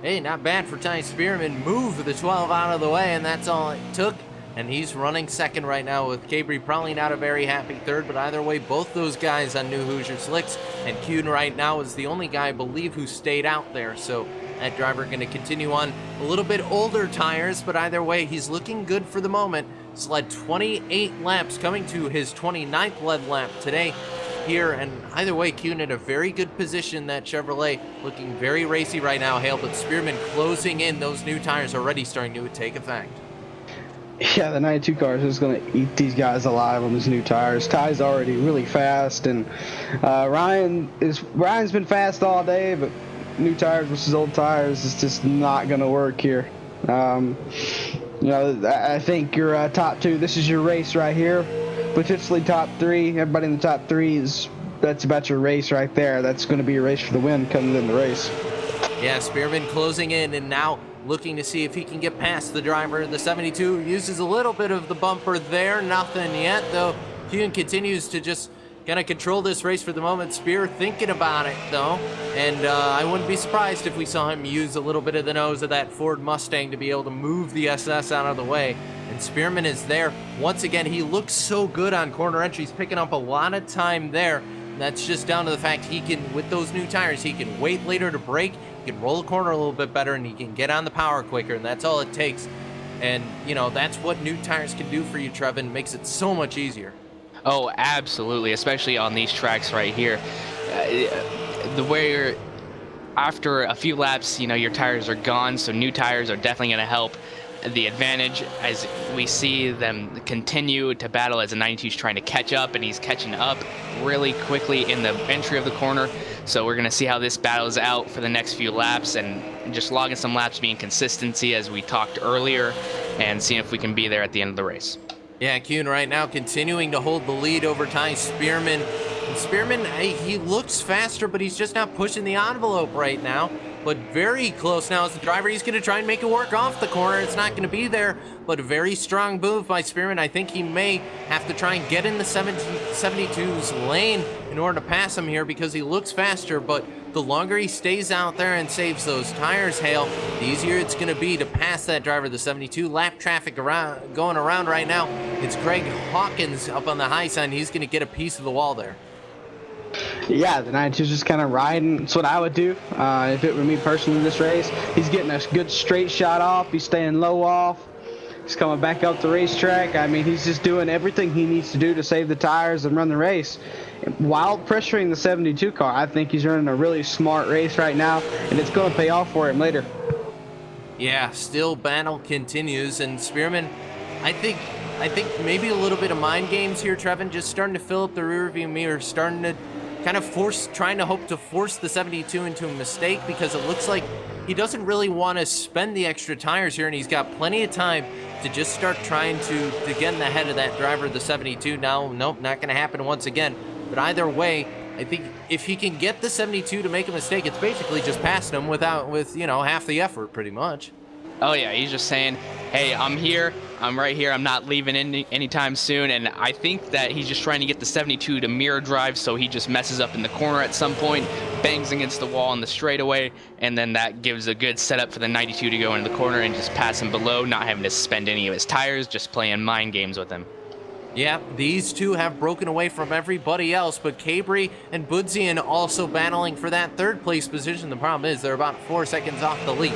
Hey, not bad for Ty Spearman. Move the 12 out of the way, and that's all it took. And he's running second right now with Cabry. Probably not a very happy third, but either way, both those guys on new Hoosier slicks. And Kuhn right now is the only guy, I believe, who stayed out there. So that driver going to continue on a little bit older tires, but either way, he's looking good for the moment. He's led 28 laps, coming to his 29th lead lap today here. And either way, Kuhn in a very good position. That Chevrolet looking very racy right now, Hale, but Spearman closing in. Those new tires already starting to take effect.
Yeah, the 92 car is just going to eat these guys alive on these new tires. Ty's already really fast, and Ryan's been fast all day, but new tires versus old tires is just not going to work here. You know, I think your top two, this is your race right here. Potentially top three, everybody in the top three that's about your race right there. That's going to be your race for the win coming in the race.
Yeah, Spearman closing in, and now looking to see if he can get past the driver. The 72 uses a little bit of the bumper there. Nothing yet, though. Kuhn continues to just kind of control this race for the moment. Spear thinking about it, though. And I wouldn't be surprised if we saw him use a little bit of the nose of that Ford Mustang to be able to move the SS out of the way. And Spearman is there. Once again, he looks so good on corner entries, picking up a lot of time there. And that's just down to the fact he can, with those new tires, he can wait later to brake, he can roll the corner a little bit better, and he can get on the power quicker, and that's all it takes. And, you know, that's what new tires can do for you, Trevin. Makes it so much easier.
Oh, absolutely, especially on these tracks right here. The way you're, after a few laps, you know, your tires are gone, so new tires are definitely going to help. The advantage, as we see them continue to battle as the 92 is trying to catch up, and he's catching up really quickly in the entry of the corner. So we're going to see how this battles out for the next few laps, and just logging some laps, being consistency as we talked earlier, and seeing if we can be there at the end of the race.
Yeah, Kuhn right now continuing to hold the lead over Ty Spearman. And Spearman, he looks faster, but he's just not pushing the envelope right now. But very close now as the driver. He's going to try and make it work off the corner. It's not going to be there, but a very strong move by Spearman. I think he may have to try and get in the 72's lane in order to pass him here because he looks faster, but the longer he stays out there and saves those tires, Hale, the easier it's going to be to pass that driver. The 72 lap traffic going around right now. It's Greg Hawkins up on the high side. He's going to get a piece of the wall there.
Yeah, the 92's just kind of riding. That's what I would do if it were me personally in this race. He's getting a good straight shot off. He's staying low off. He's coming back up the racetrack. I mean, he's just doing everything he needs to do to save the tires and run the race while pressuring the 72 car. I think he's running a really smart race right now, and it's going to pay off for him later.
Yeah, still battle continues, and Spearman, I think maybe a little bit of mind games here, Trevin, just starting to fill up the rearview mirror, starting to kind of trying to hope to force the 72 into a mistake, because it looks like he doesn't really want to spend the extra tires here, and he's got plenty of time to just start trying to get in the head of that driver, the 72. Now, nope, not going to happen once again. But either way, I think if he can get the 72 to make a mistake, it's basically just passing him with you know, half the effort, pretty much.
Oh yeah, he's just saying, hey, I'm here, I'm right here, I'm not leaving anytime soon. And I think that he's just trying to get the 72 to mirror drive, so he just messes up in the corner at some point, bangs against the wall in the straightaway, and then that gives a good setup for the 92 to go into the corner and just pass him below, not having to spend any of his tires, just playing mind games with him.
Yeah, these two have broken away from everybody else, but Cabri and Budzian also battling for that third place position. The problem is they're about 4 seconds off the lead.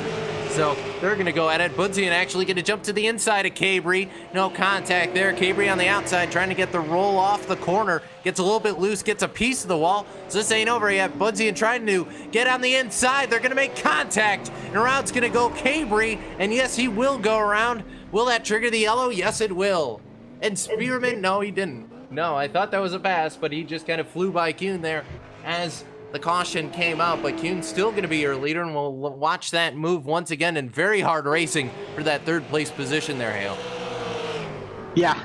So they're going to go at it. Budzian actually going to jump to the inside of Cabri. No contact there. Cabri on the outside trying to get the roll off the corner. Gets a little bit loose, gets a piece of the wall. So this ain't over yet. Budzian trying to get on the inside. They're going to make contact. And around's going to go Cabri. And yes, he will go around. Will that trigger the yellow? Yes, it will. And Spearman, no, he didn't. No, I thought that was a pass, but he just kind of flew by Kuhn there as the caution came out. But Kuhn's still going to be your leader, and we'll watch that move once again in very hard racing for that third place position there, Hale.
Yeah,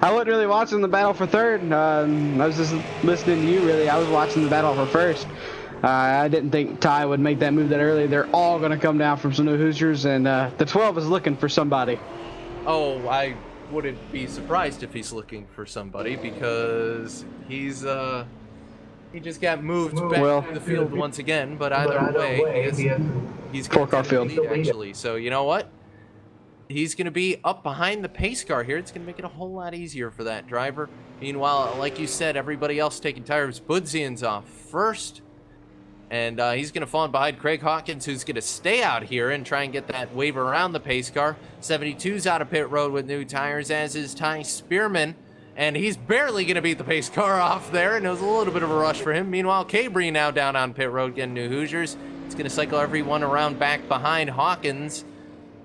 I wasn't really watching the battle for third. I was just listening to you, really. I was watching the battle for first. I didn't think Ty would make that move that early. They're all going to come down from some new Hoosiers, and the 12 is looking for somebody.
Oh, I wouldn't be surprised if he's looking for somebody, because he's he just got moved back to the field once again. But either way, he's got the lead, actually. So you know what? He's going to be up behind the pace car here. It's going to make it a whole lot easier for that driver. Meanwhile, like you said, everybody else taking tires. Budzian's off first. And he's going to fall in behind Craig Hawkins, who's going to stay out here and try and get that wave around the pace car. 72's out of pit road with new tires, as is Ty Spearman. And he's barely going to beat the pace car off there, and it was a little bit of a rush for him. Meanwhile, Cabri now down on pit road getting new Hoosiers. It's going to cycle everyone around back behind Hawkins.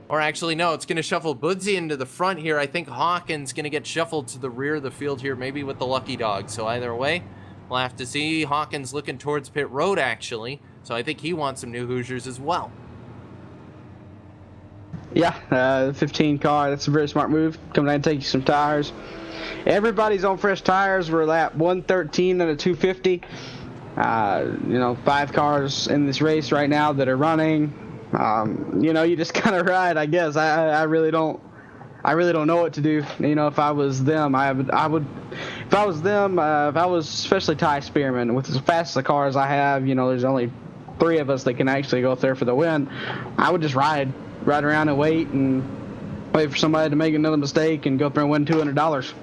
Or actually, no, it's going to shuffle Budzian to the front here. I think Hawkins going to get shuffled to the rear of the field here, maybe with the lucky dog. So either way, we'll have to see. Hawkins looking towards pit road, actually. So I think he wants some new Hoosiers as well.
Yeah, 15 car, that's a very smart move. Come down and take you some tires. Everybody's on fresh tires. We're lap 113 at a 250. 5 cars in this race right now that are running. You just kind of ride, I guess. I really don't know what to do. If I was them, if I was especially Ty Spearman, with as fast as the cars I have, there's only 3 of us that can actually go up there for the win. I would just ride around and wait and wait for somebody to make another mistake and go up there and win $200.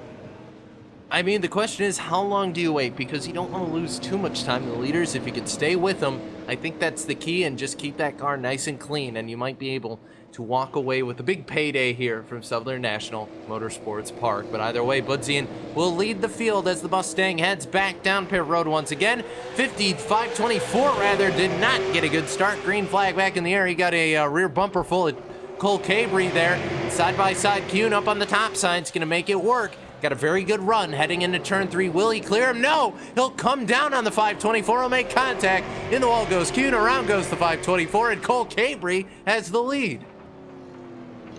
I mean, the question is, how long do you wait? Because you don't want to lose too much time to the leaders. If you could stay with them, I think that's the key, and just keep that car nice and clean, and you might be able to walk away with a big payday here from Southern National Motorsports Park. But either way, Budzian will lead the field as the Mustang heads back down pit road once again. 524 rather, did not get a good start. Green flag back in the air. He got a rear bumper full of Cole Cabry there. Side-by-side Kuhn up on the top side. It's going to make it work. Got a very good run heading into turn 3. Will he clear him? No! He'll come down on the 524. He'll make contact. In the wall goes Kuhn. Around goes the 524. And Cole Cabry has the lead.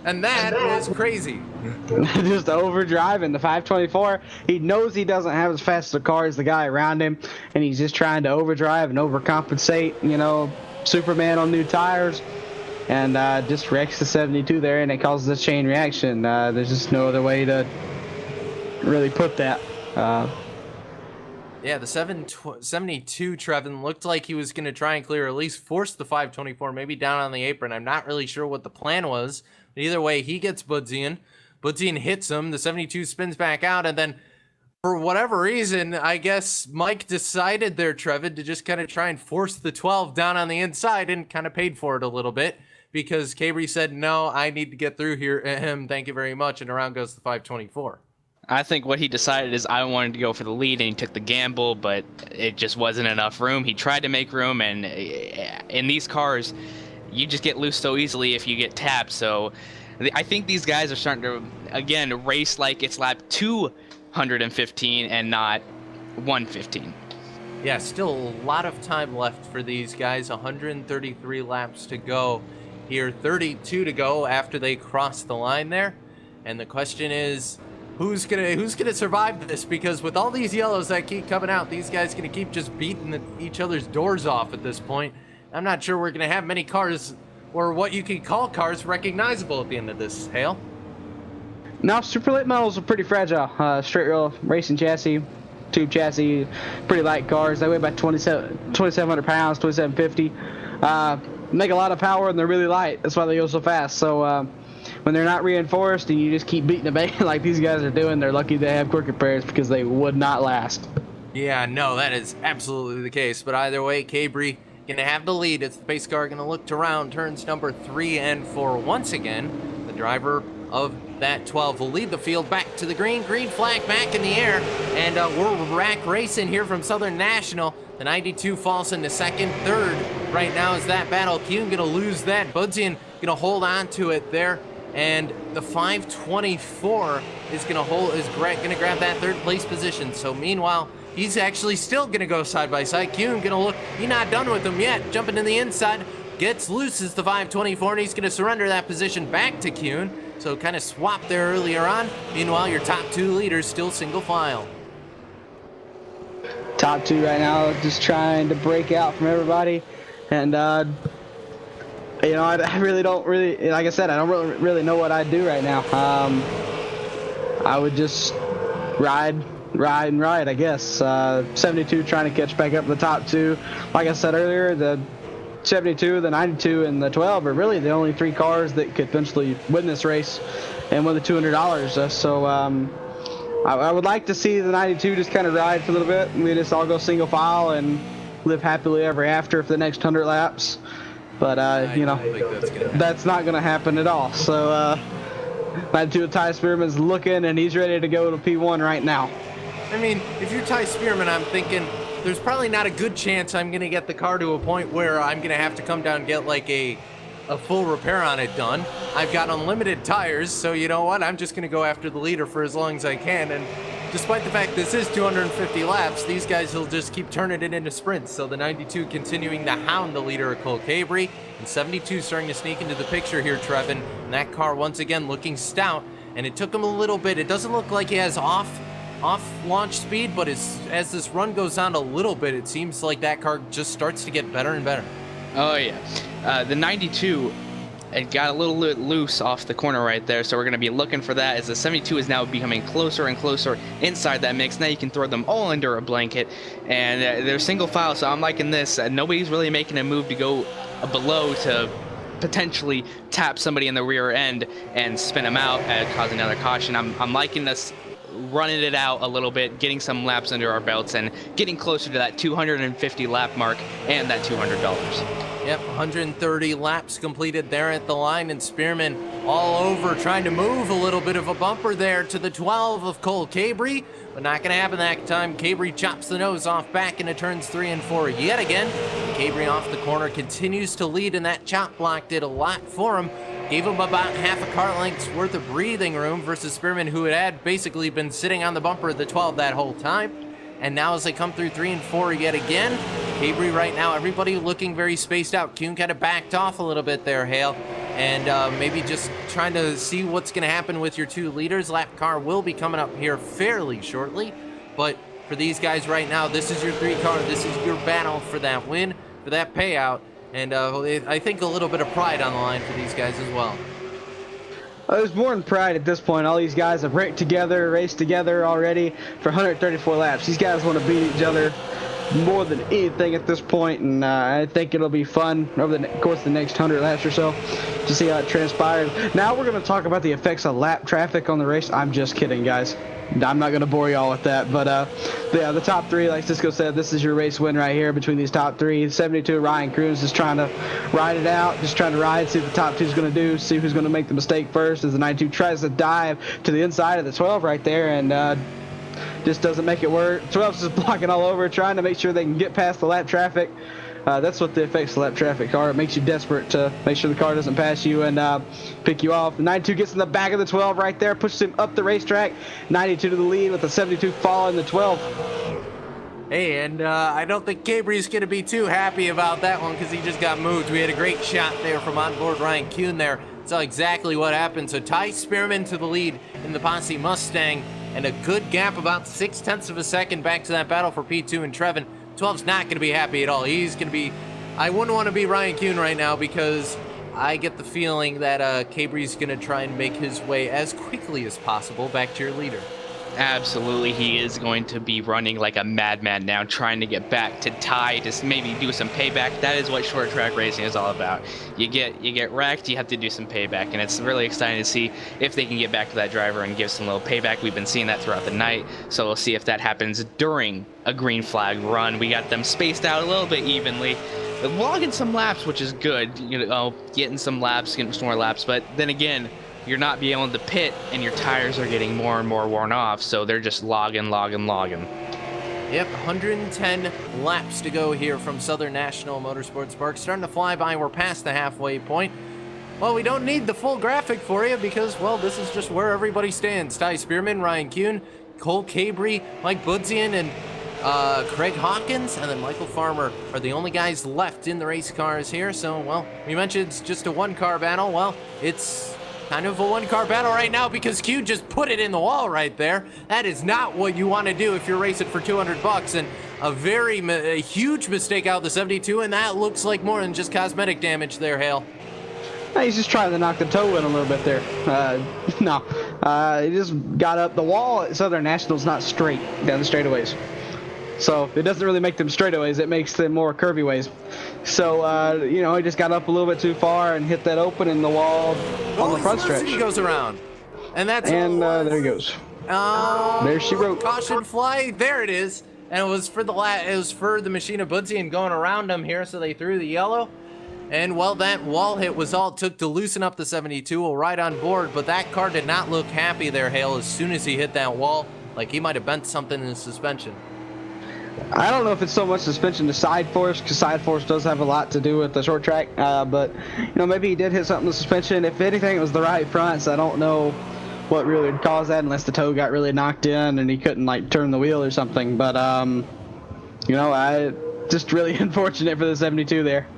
And that was crazy.
Just overdriving the 524. He knows he doesn't have as fast a car as the guy around him, and he's just trying to overdrive and overcompensate, you know, Superman on new tires, and just wrecks the 72 there, and it causes a chain reaction. There's just no other way to really put that.
Yeah, the 72 Trevin looked like he was going to try and clear, at least force the 524 maybe down on the apron. I'm not really sure what the plan was. But either way, he gets Budzian. Budzian hits him. The 72 spins back out, and then for whatever reason, I guess Mike decided there, Trevin, to just kind of try and force the 12 down on the inside, and kind of paid for it a little bit because Cabry said, no, I need to get through here. Thank you very much. And around goes the 524.
I think what he decided is I wanted to go for the lead, and he took the gamble, but it just wasn't enough room. He tried to make room, and in these cars, you just get loose so easily if you get tapped. So I think these guys are starting to, again, race like it's lap 215 and not 115.
Yeah, still a lot of time left for these guys. 133 laps to go here, 32 to go after they cross the line there. And the question is, who's gonna survive this? Because with all these yellows that keep coming out, these guys gonna keep just beating each other's doors off at this point. I'm not sure we're gonna have many cars, or what you could call cars, recognizable at the end of this, Hale.
No, super late models are pretty fragile. Straight rail racing chassis, tube chassis, pretty light cars. They weigh about 2,700 pounds, 2,750. Make a lot of power, and they're really light. That's why they go so fast. So when they're not reinforced and you just keep beating the bait like these guys are doing, they're lucky they have quick repairs, because they would not last.
Yeah, no, that is absolutely the case. But either way, Cabry gonna have the lead. It's the pace car gonna look to round turns number 3 and 4 once again. The driver of that 12 will lead the field back to the green flag back in the air, and we're rack racing here from Southern National. The 92 falls into second. Third right now is that battle. Kuhn gonna lose that. Budzian gonna hold on to it there, and the 524 is gonna grab that third place position. So meanwhile, he's actually still gonna go side by side. Kuhn gonna look, he's not done with him yet. Jumping to the inside, gets loose as the 524, and he's gonna surrender that position back to Kuhn. So kind of swapped there earlier on. Meanwhile, your top 2 leaders still single file.
Top 2 right now, just trying to break out from everybody, and you know, I really don't like I said, I don't really know what I'd do right now. I would just ride, I guess. 72 trying to catch back up to the top 2. Like I said earlier, the 72, the 92, and the 12 are really the only 3 cars that could eventually win this race and win the $200. So I would like to see the 92 just kind of ride for a little bit, and we just all go single file and live happily ever after for the next 100 laps. But you know, that's not going to happen at all. So 92 with Ty Spearman's looking, and he's ready to go to P1 right now.
I mean, if you're Ty Spearman, I'm thinking there's probably not a good chance I'm going to get the car to a point where I'm going to have to come down and get like a full repair on it done. I've got unlimited tires, so you know what? I'm just going to go after the leader for as long as I can. And despite the fact this is 250 laps, these guys will just keep turning it into sprints. So the 92 continuing to hound the leader, Cole Cabry, and 72 starting to sneak into the picture here, Trevin. And that car once again looking stout, and it took him a little bit. It doesn't look like he has off launch speed, but as this run goes on a little bit, it seems like that car just starts to get better and better.
Oh yeah, the 92, it got a little loose off the corner right there, so we're going to be looking for that as the 72 is now becoming closer and closer inside that mix. Now you can throw them all under a blanket, and they're single file, so I'm liking this. Nobody's really making a move to go below to potentially tap somebody in the rear end and spin them out and cause another caution. I'm liking this, running it out a little bit, getting some laps under our belts, and getting closer to that 250 lap mark and that $200.
Yep, 130 laps completed there at the line, and Spearman all over trying to move a little bit of a bumper there to the 12 of Cole Cabry, but not going to happen that time. Cabry chops the nose off back into turns 3 and 4 yet again. Cabry off the corner continues to lead, and that chop block did a lot for him. Gave him about half a car length's worth of breathing room versus Spearman, who had basically been sitting on the bumper of the 12 that whole time. And now as they come through 3 and 4 yet again, Cabry right now, everybody looking very spaced out. Kuhn kind of backed off a little bit there, Hale, and maybe just trying to see what's going to happen with your 2 leaders. Lap car will be coming up here fairly shortly, but for these guys right now, this is your 3 car. This is your battle for that win, for that payout, and I think a little bit of pride on the line for these guys as well.
There's more than pride at this point. All these guys have raced together already for 134 laps. These guys want to beat each other more than anything at this point, and I think it'll be fun over the course of the next 100 laps or so to see how it transpires. Now we're going to talk about the effects of lap traffic on the race. I'm just kidding, guys. I'm not going to bore y'all with that, but yeah, the top 3, like Cisco said, this is your race win right here between these top 3. 72 Ryan Cruz is trying to ride it out, just trying to ride, see what the top 2 is going to do, see who's going to make the mistake first, as the 92 tries to dive to the inside of the 12 right there, and just doesn't make it work. 12's just blocking all over, trying to make sure they can get past the lap traffic. That's what the effects of lap traffic are. It makes you desperate to make sure the car doesn't pass you and pick you off. The 92 gets in the back of the 12 right there, pushes him up the racetrack. 92 to the lead with the 72 following the 12.
Hey, and I don't think Cabry's going to be too happy about that one because he just got moved. We had a great shot there from onboard Ryan Kuhn there. Saw exactly what happened. So Ty Spearman to the lead in the Posse Mustang, and a good gap, about 0.6 of a second back to that battle for P2 and Trevin. 12's not going to be happy at all. He's going to be, I wouldn't want to be Ryan Kuhn right now because I get the feeling that Cabry's going to try and make his way as quickly as possible back to your leader.
Absolutely, he is going to be running like a madman now, trying to get back to Ty, just maybe do some payback. That is what short track racing is all about. You get wrecked, you have to do some payback, and it's really exciting to see if they can get back to that driver and give some little payback. We've been seeing that throughout the night, so we'll see if that happens during a green flag run. We got them spaced out a little bit evenly, logging some laps, which is good. You know, getting some laps, getting some more laps, but then again, you're not being able to pit, and your tires are getting more and more worn off, so they're just logging.
Yep, 110 laps to go here from Southern National Motorsports Park. Starting to fly by, we're past the halfway point. Well, we don't need the full graphic for you because, well, this is just where everybody stands. Ty Spearman, Ryan Kuhn, Cole Cabry, Mike Budzian, and Craig Hawkins, and then Michael Farmer are the only guys left in the race cars here. So, well, we mentioned it's just a one-car battle. Well, it's kind of a one-car battle right now because Q just put it in the wall right there. That is not what you want to do if you're racing for $200, and a huge mistake out of the 72, and that looks like more than just cosmetic damage there, Hale.
He's just trying to knock the toe in a little bit there. He just got up. The wall at Southern National's not straight down the straightaways. So it doesn't really make them straightaways, it makes them more curvy ways. So, he just got up a little bit too far and hit that open in the wall on the front stretch.
He goes around. And that's
there he goes. There she wrote.
Caution fly. There it is. And it was for the machine of Budzian going around him here, so they threw the yellow. And, well, that wall hit was all it took to loosen up the 72. Well, right on board, but that car did not look happy there, Hale, as soon as he hit that wall. Like he might have bent something in his suspension.
I don't know if it's so much suspension to side force, because side force does have a lot to do with the short track, but maybe he did hit something in the suspension. If anything, it was the right front, so I don't know what really would cause that unless the toe got really knocked in and he couldn't turn the wheel or something. But I just really unfortunate for the 72 there.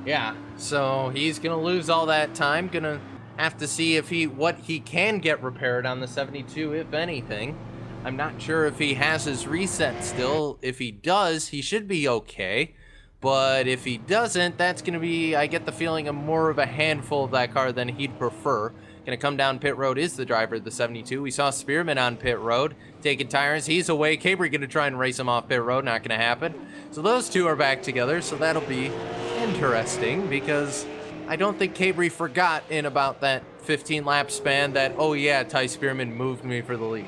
Yeah, so he's gonna lose all that time. Gonna have to see if what he can get repaired on the 72, if anything. I'm not sure if he has his reset still. If he does, he should be okay. But if he doesn't, that's going to be, I get the feeling, more of a handful of that car than he'd prefer. Going to come down pit road is the driver of the 72. We saw Spearman on pit road, taking tires. He's away. Cabry going to try and race him off pit road. Not going to happen. So those two are back together. So that'll be interesting because I don't think Cabry forgot in about that 15-lap span that, oh yeah, Ty Spearman moved me for the lead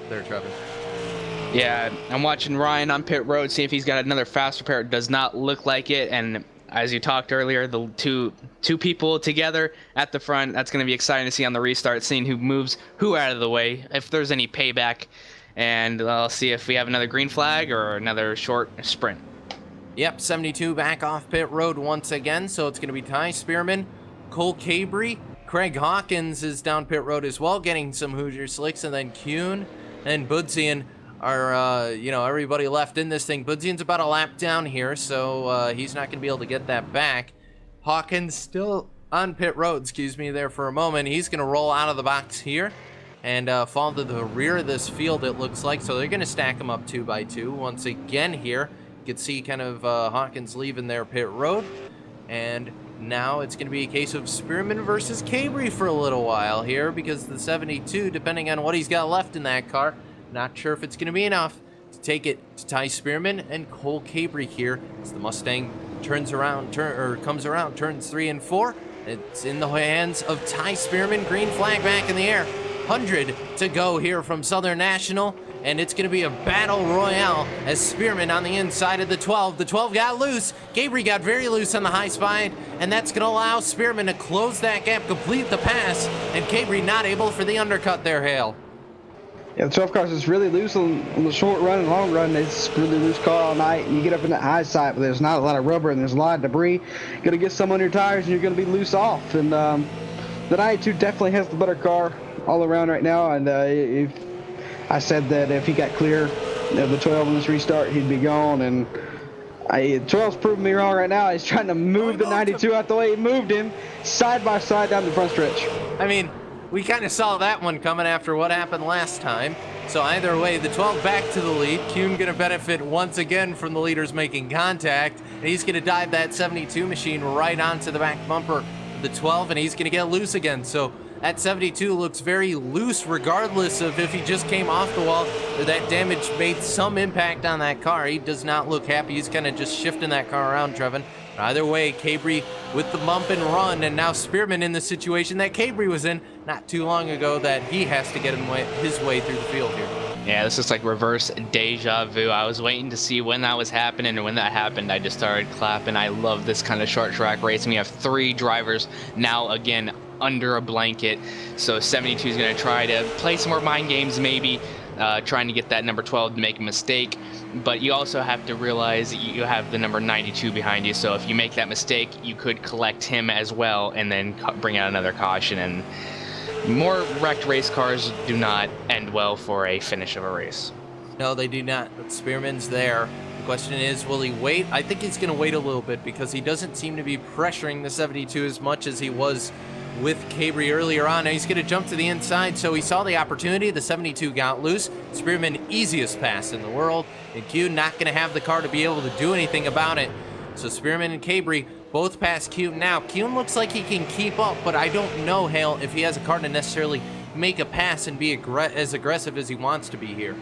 there, Trevor.
Yeah, I'm watching Ryan on pit road, see if he's got another fast repair. It does not look like it, and as you talked earlier, the two people together at the front, that's going to be exciting to see on the restart, seeing who moves who out of the way, if there's any payback, and I'll see if we have another green flag or another short sprint.
Yep, 72 back off pit road once again, so it's going to be Ty Spearman, Cole Cabry, Craig Hawkins is down pit road as well, getting some Hoosier slicks, and then Kuhn and Budzian are, everybody left in this thing. Budzian's about a lap down here, so he's not going to be able to get that back. Hawkins still on pit road, there for a moment. He's going to roll out of the box here and fall to the rear of this field, it looks like. So they're going to stack them up 2 by 2 once again here. You can see kind of Hawkins leaving their pit road. And now it's going to be a case of Spearman versus Cabry for a little while here, because the 72, depending on what he's got left in that car, not sure if it's going to be enough to take it to Ty Spearman and Cole Cabry here as the Mustang comes around, turns 3 and 4. It's in the hands of Ty Spearman. Green flag back in the air. 100 to go here from Southern National, and it's going to be a battle royale as Spearman on the inside of the 12. The 12 got loose. Cabry got very loose on the high spine, and that's going to allow Spearman to close that gap, complete the pass, and Cabry not able for the undercut there, Hale.
Yeah, the 12 cars is really loose on the short run and long run. It's a really loose car all night, and you get up in that high side, but there's not a lot of rubber and there's a lot of debris. You're going to get some on your tires, and you're going to be loose off. And the 92 definitely has the better car all around right now. And if I said that if he got clear of the 12 in this restart, he'd be gone. And 12's proving me wrong right now. He's trying to move the 92 out the way. He moved him side by side down the front stretch.
I mean, we kind of saw that one coming after what happened last time. So either way, the 12 back to the lead. Kuhn going to benefit once again from the leaders making contact. And he's going to dive that 72 machine right onto the back bumper of the 12, and he's going to get loose again. So that 72 looks very loose regardless of if he just came off the wall or that damage made some impact on that car. He does not look happy. He's kind of just shifting that car around, Trevin. Either way, Cabry with the bump and run, and now Spearman in the situation that Cabry was in not too long ago, that he has to get his way through the field here.
Yeah, this is like reverse deja vu. I was waiting to see when that was happening, and when that happened, I just started clapping. I love this kind of short track racing. We have 3 drivers now, again, under a blanket. So 72 is going to try to play some more mind games, maybe trying to get that number 12 to make a mistake. But you also have to realize you have the number 92 behind you. So if you make that mistake, you could collect him as well and then bring out another caution. And more wrecked race cars do not end well for a finish of a race.
No, they do not. But Spearman's there. The question is, will he wait? I think he's going to wait a little bit because he doesn't seem to be pressuring the 72 as much as he was with Cabry earlier on. Now he's going to jump to the inside, so he saw the opportunity. The 72 got loose. Spearman, easiest pass in the world, and Kuhn not going to have the car to be able to do anything about it. So Spearman and Cabry both pass Kuhn now. Kuhn looks like he can keep up, but I don't know, Hale, if he has a car to necessarily make a pass and be as aggressive as he wants to be here.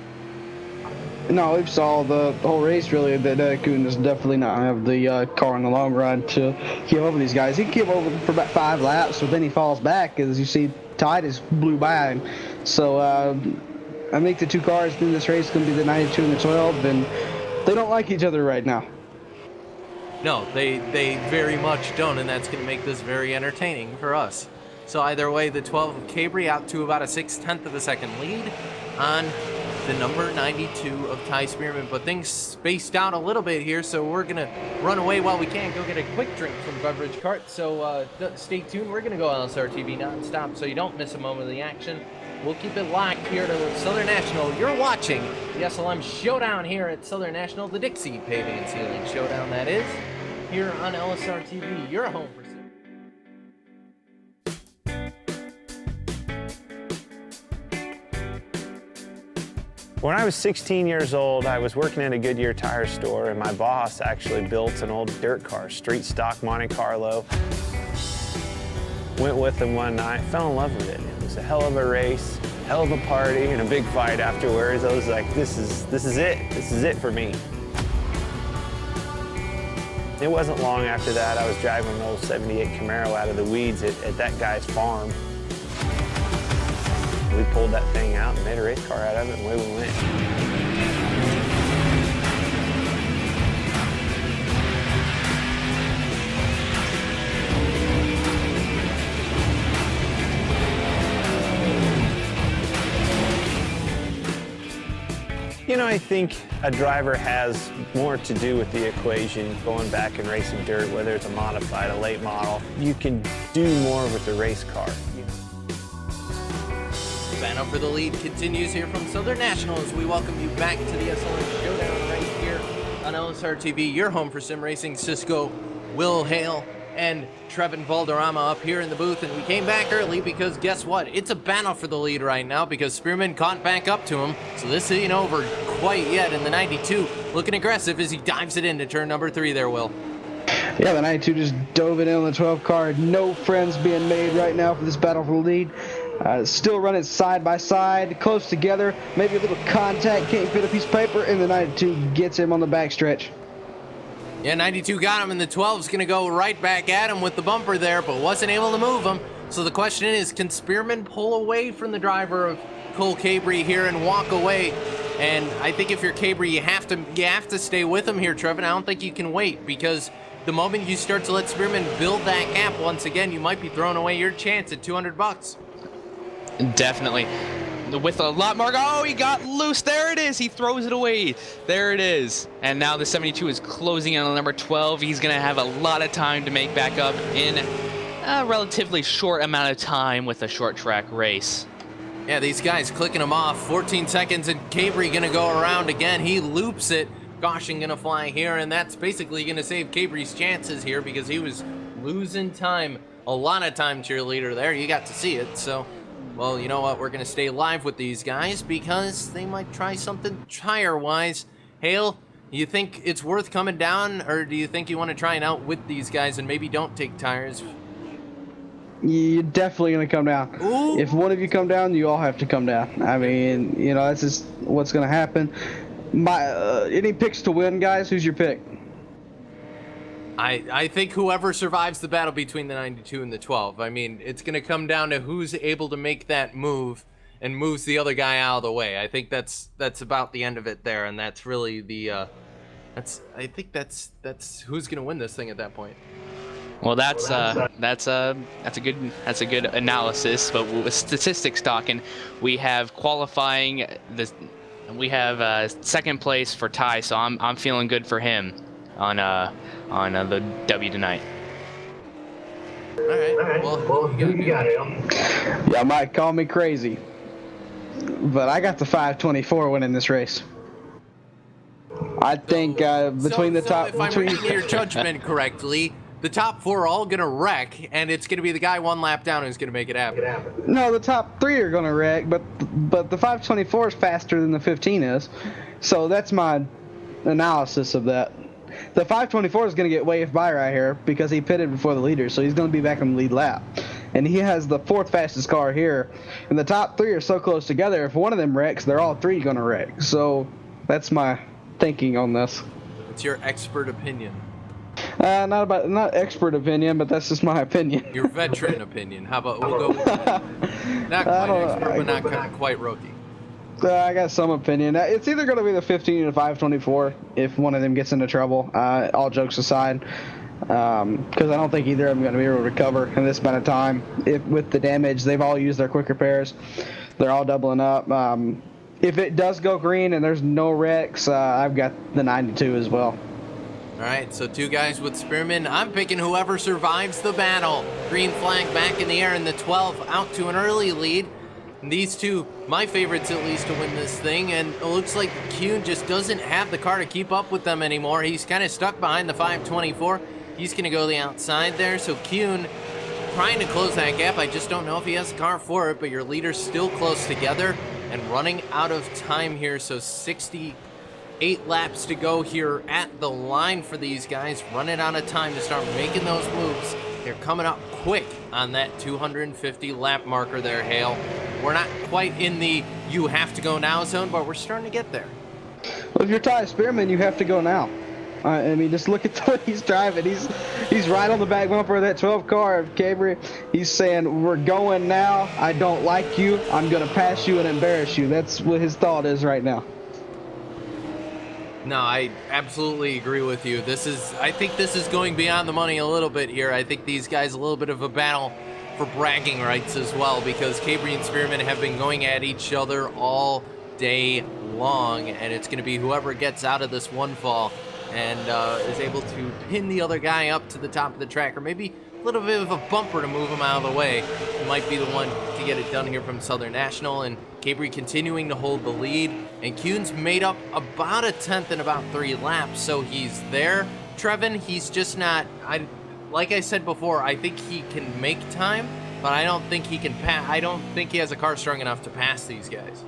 No, we saw the whole race really that Kuhn does definitely not have the car in the long run to keep over these guys. He can keep over for about 5 laps, but then he falls back. As you see, Ty just blew by him. So I think the 2 cars in this race are going to be the 92 and the 12, and they don't like each other right now.
No, they very much don't, and that's going to make this very entertaining for us. So either way, the 12 of Cabry out to about a 6/10 of a second lead on the number 92 of Ty Spearman, but things spaced out a little bit here, so we're gonna run away while we can, go get a quick drink from Beverage Cart. So stay tuned. We're gonna go LSRTV nonstop, so you don't miss a moment of the action. We'll keep it locked here to Southern National. You're watching the SLM Showdown here at Southern National, the Dixie Paving and Sealing Showdown, that is, here on LSRTV, your home for
When I was 16 years old, I was working at a Goodyear tire store, and my boss actually built an old dirt car, street stock Monte Carlo. Went with him one night, fell in love with it. It was a hell of a race, hell of a party, and a big fight afterwards. I was like, this is it for me. It wasn't long after that I was driving an old 78 Camaro out of the weeds at that guy's farm. We pulled that thing out and made a race car out of it, and away we went. You know, I think a driver has more to do with the equation going back and racing dirt, whether it's a modified, a late model. You can do more with the race car.
The battle for the lead continues here from Southern National as we welcome you back to the SLM Showdown right here on LSRTV, your home for sim racing. Cisco, Will Hale, and Trevin Valderrama up here in the booth, and we came back early because guess what? It's a battle for the lead right now because Spearman caught back up to him, so this ain't over quite yet. In the 92, looking aggressive as he dives it into turn number 3 there, Will.
Yeah, the 92 just dove it in on the 12 car. No friends being made right now for this battle for the lead. Still running side by side, close together, maybe a little contact, can't fit a piece of paper, and the 92 gets him on the backstretch.
Yeah, 92 got him, and the 12's going to go right back at him with the bumper there, but wasn't able to move him. So the question is, can Spearman pull away from the driver of Cole Cabry here and walk away? And I think if you're Cabry, you have to stay with him here, Trevin. I don't think you can wait, because the moment you start to let Spearman build that gap once again, you might be throwing away your chance at $200.
Definitely. With a lot more. Oh, he got loose. There it is. He throws it away. There it is. And now the 72 is closing in on number 12. He's going to have a lot of time to make back up in a relatively short amount of time with a short track race.
Yeah, these guys clicking him off. 14 seconds, and Cabry going to go around again. He loops it. Caution going to fly here, and that's basically going to save Cabry's chances here because he was losing time. A lot of time, cheerleader there. You got to see it, so... Well, you know what? We're going to stay live with these guys because they might try something tire-wise. Hale, you think it's worth coming down, or do you think you want to try and out with these guys and maybe don't take tires?
You're definitely going to come down.
Ooh.
If one of you come down, you all have to come down. I mean, you know, that's just what's going to happen. Any picks to win, guys? Who's your pick?
I think whoever survives the battle between the 92 and the 12. I mean, it's going to come down to who's able to make that move and moves the other guy out of the way. I think that's about the end of it there, and that's really the I think that's who's going to win this thing at that point.
Well, that's a good analysis. But with statistics talking, we have qualifying we have second place for Ty, so I'm feeling good for him on the W tonight.
All right. Well, you got it.
Y'all might call me crazy, but I got the 524 winning this race. I think between the top...
If I'm reading your judgment correctly, the top 4 are all going to wreck, and it's going to be the guy one lap down who's going to make it happen.
No, the top 3 are going to wreck, but the 524 is faster than the 15 is. So that's my analysis of that. The 524 is going to get waved by right here because he pitted before the leader, so he's going to be back in the lead lap. And he has the 4th fastest car here. And the top 3 are so close together, if one of them wrecks, they're all 3 going to wreck. So that's my thinking on this.
It's your expert opinion.
Not expert opinion, but that's just my opinion.
Your veteran opinion. How about we'll go with not quite expert, but not quite rookie.
I got some opinion. It's either going to be the 15 or the 524 if one of them gets into trouble, all jokes aside. Because I don't think either of them are going to be able to recover in this amount of time. With the damage, they've all used their quick repairs. They're all doubling up. If it does go green and there's no wrecks, I've got the 92 as well.
All right, so 2 guys with Spearman. I'm picking whoever survives the battle. Green flag back in the air, and the 12 out to an early lead. And these 2, my favorites at least to win this thing, and it looks like Kuhn just doesn't have the car to keep up with them anymore. He's kind of stuck behind the 524. He's going to go the outside there, so Kuhn trying to close that gap. I just don't know if he has the car for it, but your leaders still close together and running out of time here, so 68 laps to go here at the line for these guys. Running out of time to start making those moves. They're coming up quick on that 250 lap marker there, Hale. We're not quite in the you have to go now zone, but we're starting to get there.
Well, if you're Ty Spearman, you have to go now. I mean, just look at the way he's driving. He's right on the back bumper of that 12 car of Cabri. He's saying, "We're going now. I don't like you. I'm gonna pass you and embarrass you." That's what his thought is right now.
No, I absolutely agree with you. I think this is going beyond the money a little bit here. I think these guys a little bit of a battle for bragging rights as well, because Cabri and Spearman have been going at each other all day long, and it's going to be whoever gets out of this one fall and is able to pin the other guy up to the top of the track, or maybe a little bit of a bumper to move him out of the way, might be the one to get it done here from Southern National. And Cabri continuing to hold the lead, and Kuhn's made up about a tenth in about 3 laps, so he's there. Trevin, he's just not, like I said before, I think he can make time, but I don't think he can pass. I don't think he has a car strong enough to pass these guys.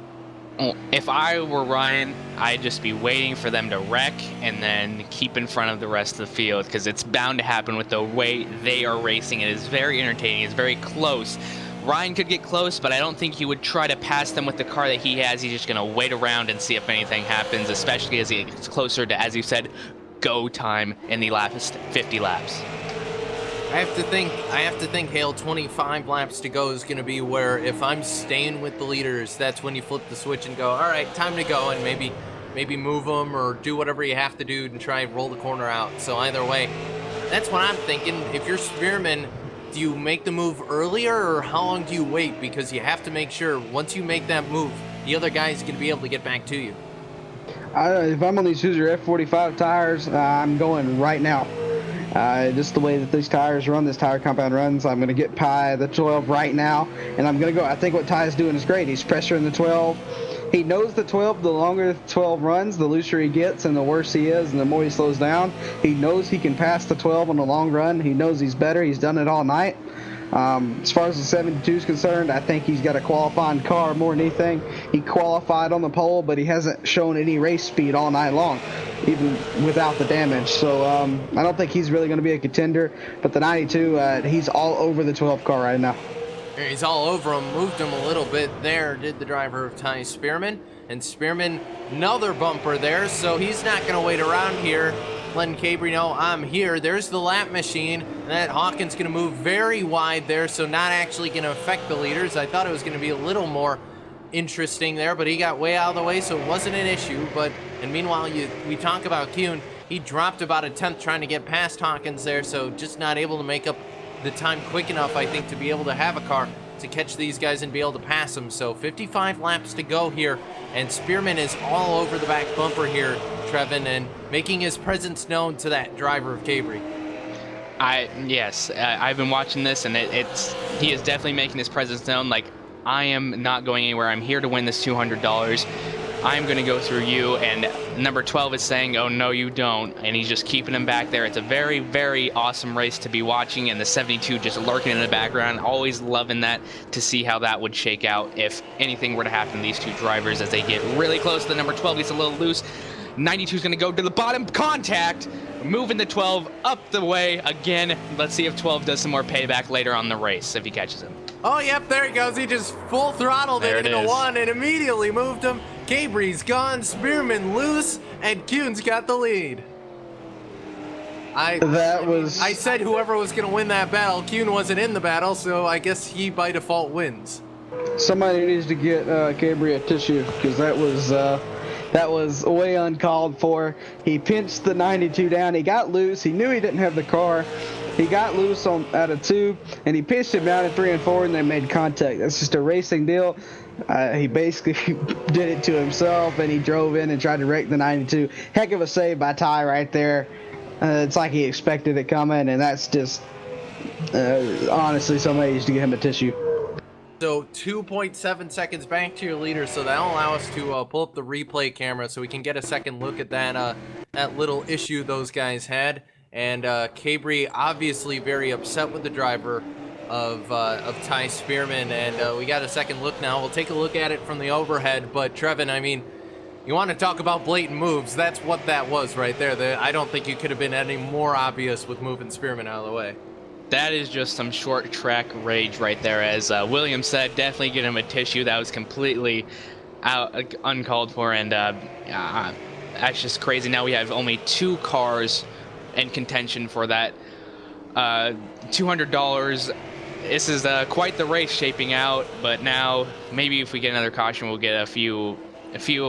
If I were Ryan, I'd just be waiting for them to wreck and then keep in front of the rest of the field, because it's bound to happen with the way they are racing. It is very entertaining. It's very close. Ryan could get close, but I don't think he would try to pass them with the car that he has. He's just going to wait around and see if anything happens, especially as he gets closer to, as you said, go time in the last 50 laps.
I have to think, Hale, 25 laps to go is going to be where, if I'm staying with the leaders, that's when you flip the switch and go, all right, time to go, and maybe move them or do whatever you have to do to try and roll the corner out. So either way, that's what I'm thinking. If you're Spearman, do you make the move earlier, or how long do you wait? Because you have to make sure once you make that move, the other guy's going to be able to get back to you.
If I'm on these Hoosier F45 tires, I'm going right now. Just the way that these tires run, this tire compound runs, I'm going to get Pi the 12 right now, and I'm going to go. I think what Ty's doing is great. He's pressuring the 12. He knows the 12, the longer the 12 runs, the looser he gets and the worse he is and the more he slows down. He knows he can pass the 12 on the long run. He knows he's better. He's done it all night. As far as the 72 is concerned, I think he's got a qualifying car more than anything. He qualified on the pole, but he hasn't shown any race speed all night long, even without the damage. So I don't think he's really going to be a contender. But the 92, he's all over the 12 car right now.
He's all over him, moved him a little bit there, did the driver of Ty Spearman. And Spearman, another bumper there, so he's not going to wait around here, letting Cabri know I'm here. There's the lap machine, and that Hawkins going to move very wide there, so not actually going to affect the leaders. I thought it was going to be a little more interesting there, but he got way out of the way, so it wasn't an issue. And meanwhile, we talk about Kuhn. He dropped about a tenth trying to get past Hawkins there, so just not able to make up the time quick enough, I think, to be able to have a car to catch these guys and be able to pass them. So 55 laps to go here, and Spearman is all over the back bumper here, Trevin, and making his presence known to that driver of Cabri.
Yes, I've been watching this, and he is definitely making his presence known. Like, I am not going anywhere. I'm here to win this $200. I'm going to go through you. And number 12 is saying, oh, no, you don't. And he's just keeping him back there. It's a very, very awesome race to be watching. And the 72 just lurking in the background. Always loving that, to see how that would shake out if anything were to happen to these two drivers as they get really close. The number 12 gets a little loose. 92 is going to go to the bottom. Contact. Moving the 12 up the way again. Let's see if 12 does some more payback later on the race if he catches him.
Oh, yep, there he goes. He just full throttled it into one and immediately moved him. Cabri's gone, Spearman loose, and Kuhn's got the lead. I said whoever was going to win that battle, Kuhn wasn't in the battle, so I guess he by default wins.
Somebody needs to get Cabri a tissue, because that was way uncalled for. He pinched the 92 down. He got loose. He knew he didn't have the car. He got loose out of 2, and he pinched him down at 3 and 4, and they made contact. That's just a racing deal. He basically did it to himself, and he drove in and tried to wreck the 92. Heck of a save by Ty right there. It's like he expected it coming, and that's just, honestly, somebody needs to get him a tissue.
So 2.7 seconds back to your leader, so that'll allow us to pull up the replay camera so we can get a second look at that little issue those guys had. And Cabri obviously very upset with the driver of Ty Spearman, and we got a second look now. We'll take a look at it from the overhead, but Trevin, I mean, you want to talk about blatant moves, that's what that was right there. I don't think you could have been any more obvious with moving Spearman out of the way.
That is just some short track rage right there. As William said, definitely get him a tissue. That was completely uncalled for. And That's just crazy. Now we have only 2 cars in contention for that $200. This is quite the race shaping out, but now maybe if we get another caution, we'll get a few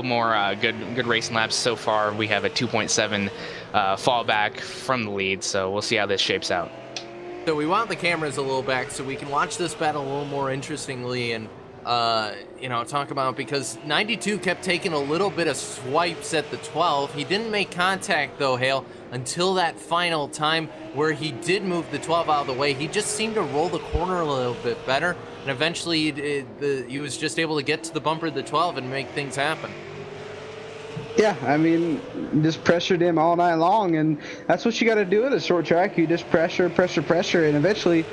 more good racing laps. So far, we have a 2.7 fallback from the lead, so we'll see how this shapes out.
So we want the cameras a little back so we can watch this battle a little more interestingly and talk about, because 92 kept taking a little bit of swipes at the 12. He didn't make contact though, Hale, until that final time where he did move the 12 out of the way. He just seemed to roll the corner a little bit better, and eventually he was just able to get to the bumper of the 12 and make things happen.
Yeah, I mean, just pressured him all night long, and that's what you got to do at a short track. You just pressure, and eventually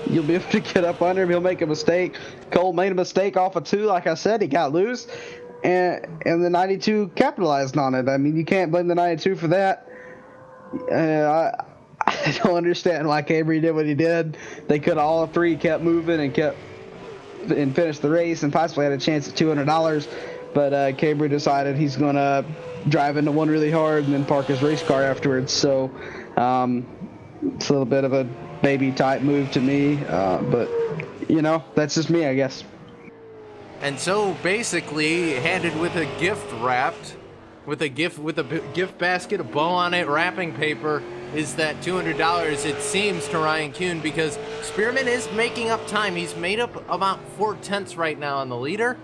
you'll be able to get up under him. He'll make a mistake. Cole made a mistake off of 2, like I said. He got loose, and the 92 capitalized on it. I mean, you can't blame the 92 for that. I don't understand why Cabry did what he did. They could have all 3 kept moving and finished the race and possibly had a chance at $200. But Cabry decided he's going to drive into one really hard and then park his race car afterwards. So it's a little bit of a baby type move to me. But, that's just me, I guess. And
so basically handed with a gift wrapped, with a gift basket, a bow on it, wrapping paper, is that $200, it seems, to Ryan Kuhn, because Spearman is making up time. He's made up about 4/10 right now on the leader.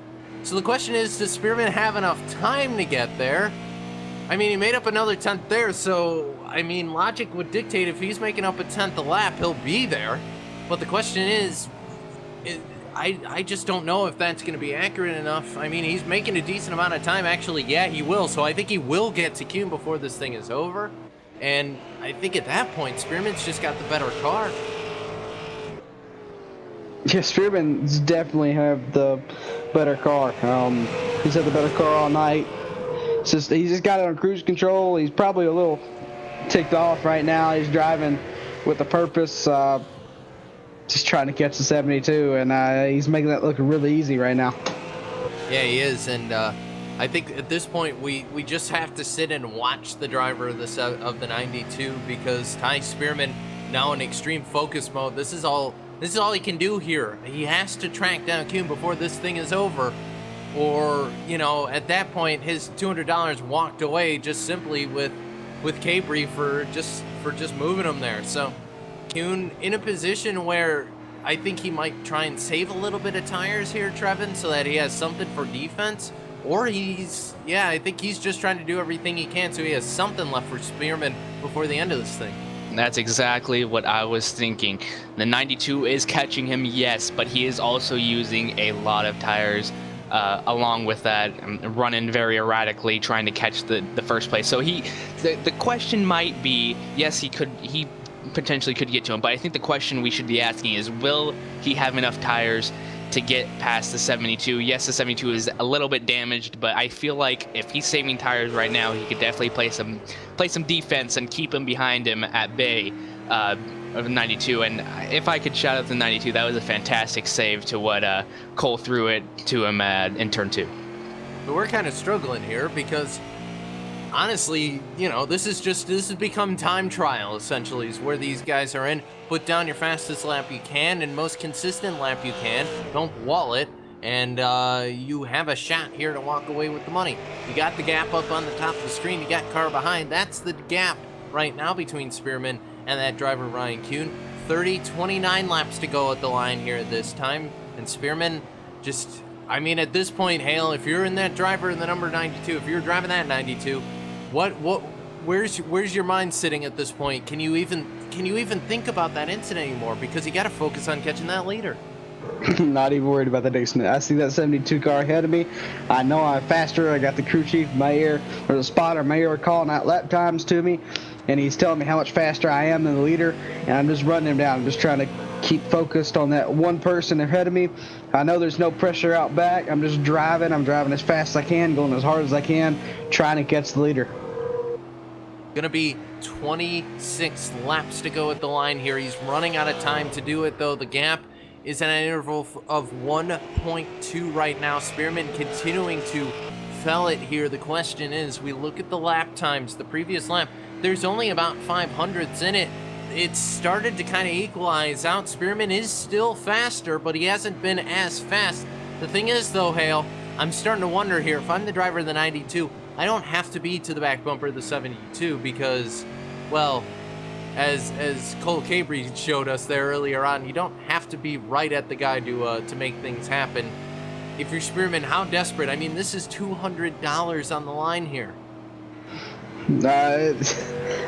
So the question is, does Spearman have enough time to get there? I mean, he made up another 10th there, so, I mean, logic would dictate if he's making up a 10th a lap, he'll be there. But the question is, I just don't know if that's going to be accurate enough. I mean, he's making a decent amount of time. Actually, yeah, he will. So I think he will get to Kuhn before this thing is over. And I think at that point, Spearman's just got the better car.
Yeah, Spearman's definitely have the better car. He's had the better car all night. He just got it on cruise control. He's probably a little ticked off right now. He's driving with a purpose, just trying to catch the 72, and he's making that look really easy right now.
Yeah, he is, and I think at this point we just have to sit and watch the driver of the 92, because Ty Spearman now in extreme focus mode. This is all he can do here. He has to track down Kuhn before this thing is over, or at that point his $200 walked away just simply with Cabry for just moving him there. So Kuhn in a position where I think he might try and save a little bit of tires here, Trevin, so that he has something for defense. Or I think he's just trying to do everything he can so he has something left for Spearman before the end of this thing.
That's exactly what I was thinking. The 92 is catching him, yes, but he is also using a lot of tires along with that, running very erratically, trying to catch the first place. So the question might be, yes, he potentially could get to him, but I think the question we should be asking is, will he have enough tires to get past the 72? Yes, the 72 is a little bit damaged, but I feel like if he's saving tires right now, he could definitely play some defense and keep him behind him at bay of 92. And if I could shout out the 92, that was a fantastic save to what Cole threw it to him in turn 2.
But we're kind of struggling here because honestly, this has become time trial, essentially, is where these guys are in. Put down your fastest lap you can and most consistent lap you can. Don't wall it, and you have a shot here to walk away with the money. You got the gap up on the top of the screen. You got car behind. That's the gap right now between Spearman and that driver, Ryan Kuhn. 29 laps to go at the line here this time. And Spearman at this point, Hale, if you're in that driver in the number 92, if you're driving that 92, where's your mind sitting at this point? Can you even think about that incident anymore? Because you got to focus on catching that leader.
Not even worried about that incident. I see that 72 car ahead of me. I know I'm faster. I got the crew chief in my ear, or the spotter in my ear, calling out lap times to me, and he's telling me how much faster I am than the leader, and I'm just running him down. I'm just trying to keep focused on that one person ahead of me. I know there's no pressure out back. I'm just driving. I'm driving as fast as I can, going as hard as I can, trying to catch the leader.
Gonna be 26 laps to go at the line here. He's running out of time to do it, though. The gap is at an interval of 1.2 right now. Spearman continuing to fell it here. The question is, we look at the lap times, the previous lap, there's only about 500ths in it. It's started to kind of equalize out. Spearman is still faster, but he hasn't been as fast. The thing is, though, Hale, I'm starting to wonder here, if I'm the driver of the 92, I don't have to be to the back bumper of the 72 because, well, as Cole Cabry showed us there earlier on, you don't have to be right at the guy to make things happen. If you're Spearman, how desperate? I mean, this is $200 on the line here.
I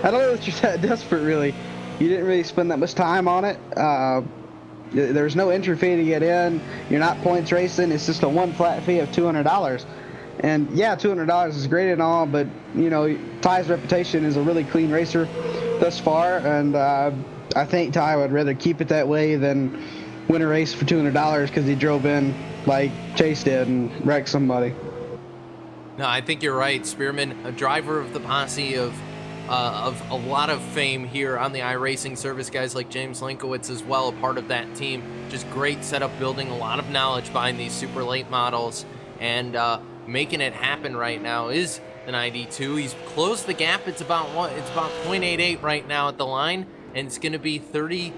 don't know that you're that desperate, really. You didn't really spend that much time on it. There's no entry fee to get in. You're not points racing. It's just a one flat fee of $200. And yeah, $200 is great and all, but you know, Ty's reputation is a really clean racer thus far, and I think Ty would rather keep it that way than win a race for $200 because he drove in like Chase did and wrecked somebody.
No, I think you're right. Spearman, a driver of the posse of a lot of fame here on the iRacing service, guys like James Linkowitz as well, a part of that team. Just great setup, building a lot of knowledge behind these super late models, and making it happen right now is the 92. He's closed the gap. It's about 0.88 right now at the line, and it's going to be 20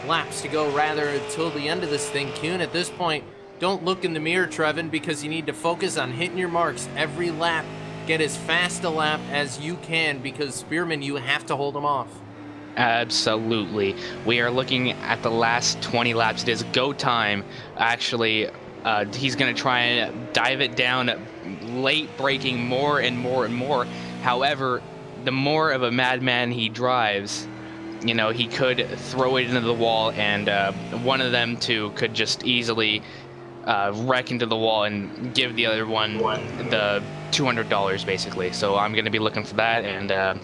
laps to go rather until the end of this thing. Kuhn, at this point, don't look in the mirror, Trevin, because you need to focus on hitting your marks every lap. Get as fast a lap as you can, because Spearman, you have to hold him off.
Absolutely. We are looking at the last 20 laps. It is go time. Actually, he's going to try and dive it down, late braking more and more and more. However, the more of a madman he drives, you know, he could throw it into the wall, and one of them two could just easily wreck into the wall and give the other one the $200 basically. So I'm going to be looking for that, and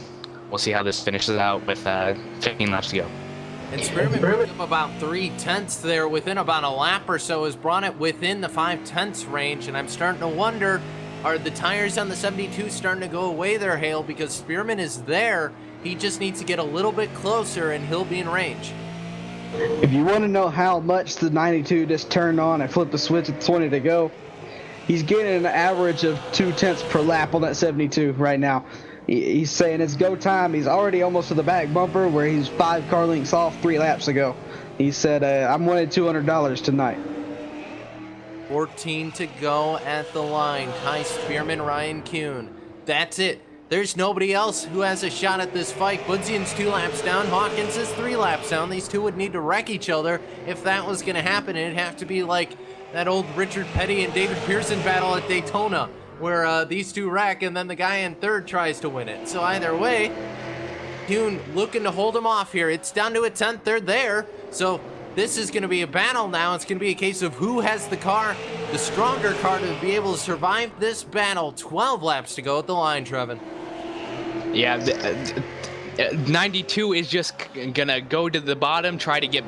we'll see how this finishes out with 15 laps to go.
And Spearman picked up about 3/10 there within about a lap or so, has brought it within the 5/10 range, and I'm starting to wonder, are the tires on the 72 starting to go away there, Hale? Because Spearman is there, he just needs to get a little bit closer and he'll be in range.
If you want to know how much the 92 just turned on and flipped the switch at 20 to go, he's getting an average of 2/10 per lap on that 72 right now. He's saying it's go time. He's already almost to the back bumper where he's 5 car lengths off 3 laps ago. He said, I'm winning $200 tonight.
14 to go at the line. Ty Spearman, Ryan Kuhn. That's it. There's nobody else who has a shot at this fight. Budzian's 2 laps down. Hawkins is 3 laps down. These two would need to wreck each other if that was going to happen. It'd have to be like that old Richard Petty and David Pearson battle at Daytona, where these two wreck and then the guy in third tries to win it. So either way, Kuhn looking to hold him off here. It's down to a 10th. They're there. So this is going to be a battle now. It's going to be a case of who has the car, the stronger car, to be able to survive this battle. 12 laps to go at the line, Trevin.
Yeah, 92 is just gonna go to the bottom, try to get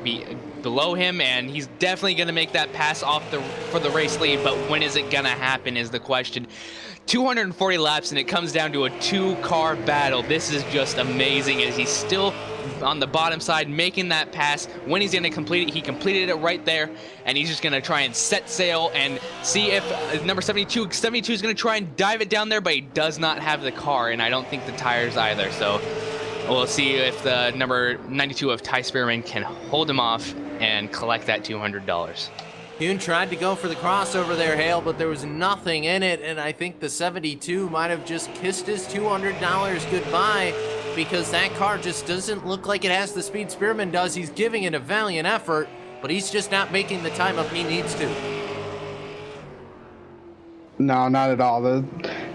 below him, and he's definitely gonna make that pass off for the race lead. But when is it gonna happen is the question. 240 laps, and it comes down to a 2-car battle. This is just amazing, as he's still on the bottom side making that pass. When he's gonna complete it, he completed it right there, and he's just gonna try and set sail and see if number 72 is gonna try and dive it down there, but he does not have the car, and I don't think the tires either. So we'll see if the number 92 of Ty Spearman can hold him off and collect that $200.
Kuhn tried to go for the crossover there, Hale, but there was nothing in it, and I think the 72 might have just kissed his $200 goodbye, because that car just doesn't look like it has the speed Spearman does. He's giving it a valiant effort, but he's just not making the time up he needs to.
No, not at all. The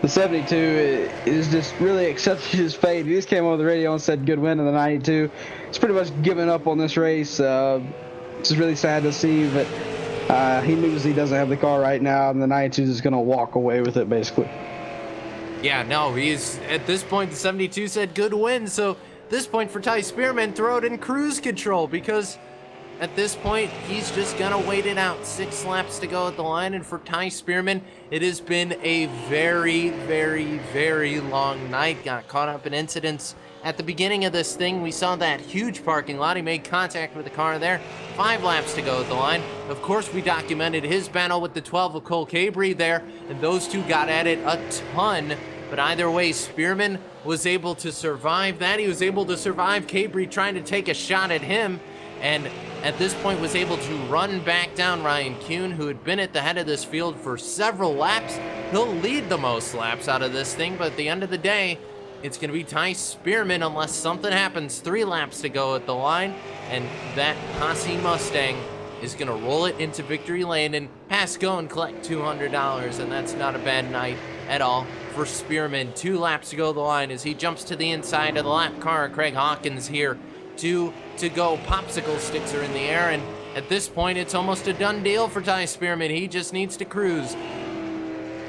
72 is just really accepting his fate. He just came over the radio and said good win in the 92. He's pretty much given up on this race. It's just really sad to see, but he knows he doesn't have the car right now, and the 92 is just going to walk away with it, basically.
Yeah, no, he's, at this point, the 72 said good win, so this point for Ty Spearman, throw it in cruise control, because at this point, he's just gonna wait it out. 6 laps to go at the line, and for Ty Spearman, it has been a very, very, very long night. Got caught up in incidents at the beginning of this thing. We saw that huge parking lot. He made contact with the car there. 5 laps to go at the line. Of course, we documented his battle with the 12 of Cole Cabry there, and those two got at it a ton. But either way, Spearman was able to survive that. He was able to survive Cabry trying to take a shot at him, and at this point was able to run back down Ryan Kuhn, who had been at the head of this field for several laps. He'll lead the most laps out of this thing, but at the end of the day, it's going to be Ty Spearman unless something happens. 3 laps to go at the line, and that Posse Mustang is going to roll it into victory lane and pass go and collect $200, and that's not a bad night at all for Spearman. 2 laps to go the line as he jumps to the inside of the lap car. Craig Hawkins here. 2 to go. Popsicle sticks are in the air, and at this point, it's almost a done deal for Ty Spearman. He just needs to cruise.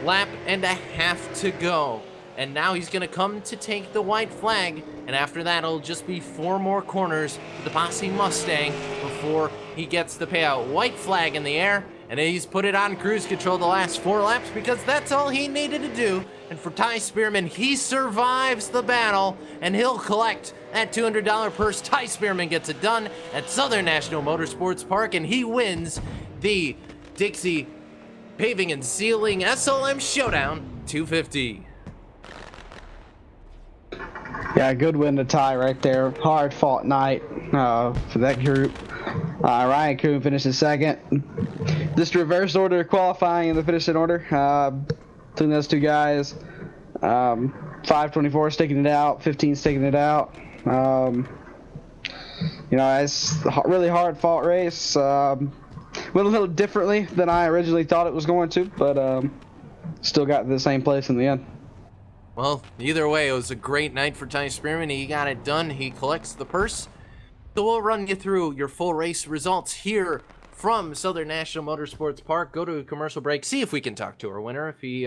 Lap and a half to go. And now he's going to come to take the white flag. And after that, it'll just be 4 more corners for the Posse Mustang before he gets the payout. White flag in the air. And he's put it on cruise control the last 4 laps because that's all he needed to do. And for Ty Spearman, he survives the battle. And he'll collect that $200 purse. Ty Spearman gets it done at Southern National Motorsports Park. And he wins the Dixie Paving and Sealing SLM Showdown 250.
Yeah, good win to Ty right there. Hard fought night for that group. Ryan Kuhn finishes second. Just reverse order qualifying in the finishing order. Between those 2 guys, 524 sticking it out, 15 sticking it out. You know, it's a really hard fought race. Went a little differently than I originally thought it was going to, but still got to the same place in the end.
Well, either way, it was a great night for Ty Spearman. He got it done. He collects the purse. So we'll run you through your full race results here from Southern National Motorsports Park. Go to a commercial break. See if we can talk to our winner if he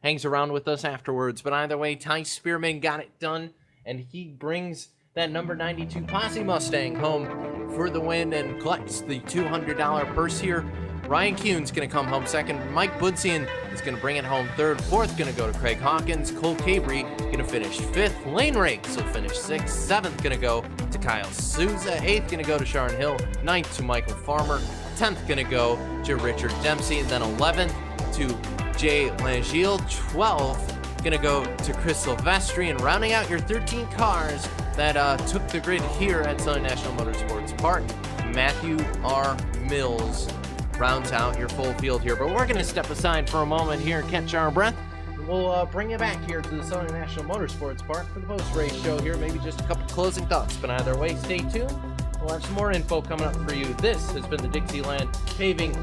hangs around with us afterwards. But either way, Ty Spearman got it done, and he brings that number 92 Posse Mustang home for the win and collects the $200 purse here. Ryan Kuhn's going to come home second. Mike Budsian is going to bring it home third. Fourth going to go to Craig Hawkins. Cole Cabry going to finish fifth. Lane Rakes will finish sixth. Seventh going to go to Kyle Souza. Eighth going to go to Sharon Hill. Ninth to Michael Farmer. 10th going to go to Richard Dempsey. And then 11th to Jay Langille. 12th going to go to Chris Silvestri. And rounding out your 13 cars that took the grid here at Southern National Motorsports Park, Matthew R. Mills rounds out your full field here. But we're going to step aside for a moment here and catch our breath. We'll bring you back here to the Southern National Motorsports Park for the post-race show here. Maybe just a couple closing thoughts. But either way, stay tuned. We'll have some more info coming up for you. This has been the Dixieland Paving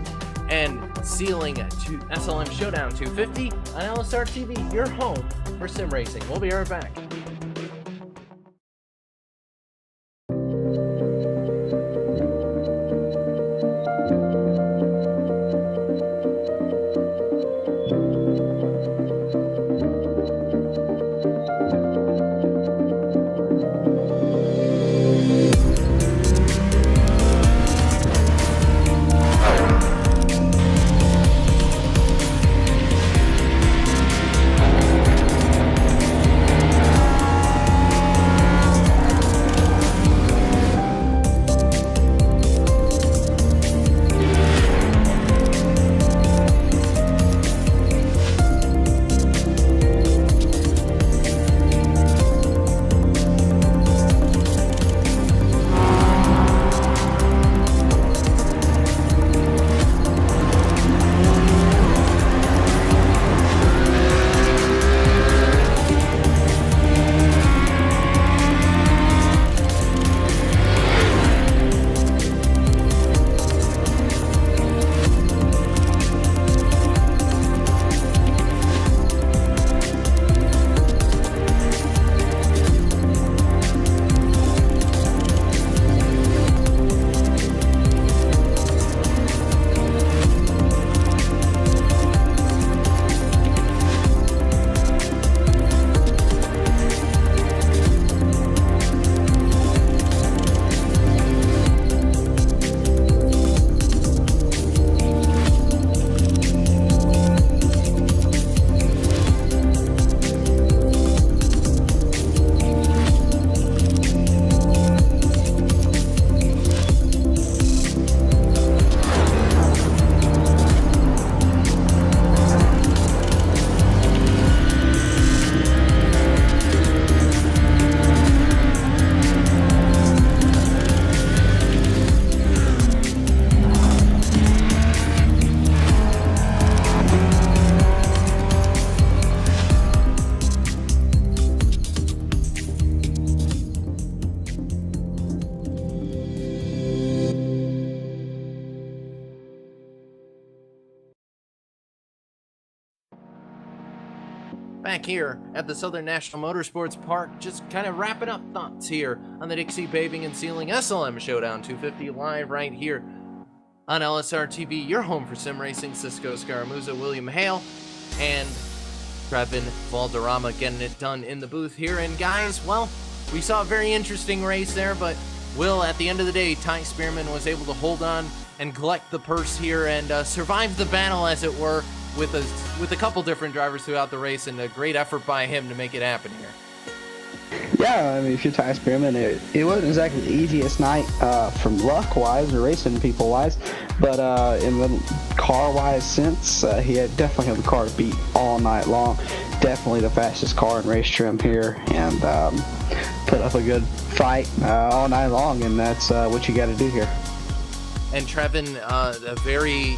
and Sealing SLM Showdown 250 on LSRTV, your home for sim racing. We'll be right back. back here at the Southern National Motorsports Park, just kind of wrapping up thoughts here on the Dixie Paving and Sealing SLM Showdown 250 live right here on LSRTV, your home for sim racing. Cisco Scaramuza, William Hale, and Trevin Valderrama getting it done in the booth here. And guys, well, we saw a very interesting race there, but Will, at the end of the day, Ty Spearman was able to hold on and collect the purse here and survive the battle, as it were, with a couple different drivers throughout the race, and a great effort by him to make it happen here.
Yeah, I mean, if you're Ty Spearman, it wasn't exactly the easiest night from luck-wise or racing people-wise, but in the car-wise sense, he had definitely had the car to beat all night long. Definitely the fastest car in race trim here, and put up a good fight all night long, and that's what you got to do here.
And Trevin, a very,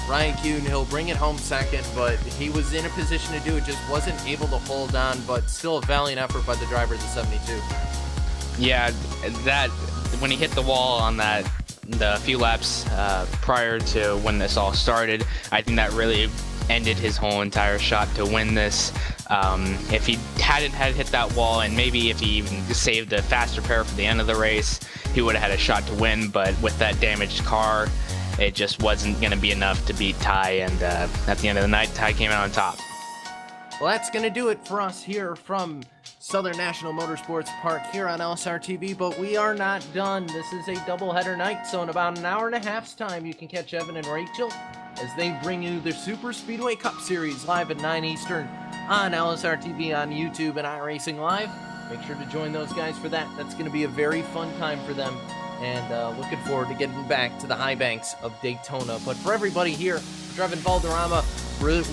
Ryan Kuhn, he'll bring it home second, but he was in a position to do it, just wasn't able to hold on, but still a valiant effort by the driver of the 72.
Yeah, that when he hit the wall on the few laps prior to when this all started, I think that really ended his whole entire shot to win this. If he hadn't hit that wall, and maybe if he even saved the faster pair for the end of the race, he would have had a shot to win. But with that damaged car, it just wasn't going to be enough to beat Ty, and at the end of the night, Ty came out on top.
Well, that's going to do it for us here from Southern National Motorsports Park here on LSRTV, but we are not done. This is a doubleheader night, so in about an hour and a half's time, you can catch Evan and Rachel as they bring you the Super Speedway Cup Series live at 9 Eastern on LSRTV on YouTube and iRacing Live. Make sure to join those guys for that. That's going to be a very fun time for them, and looking forward to getting back to the high banks of Daytona. But for everybody here, Trevin Valderrama,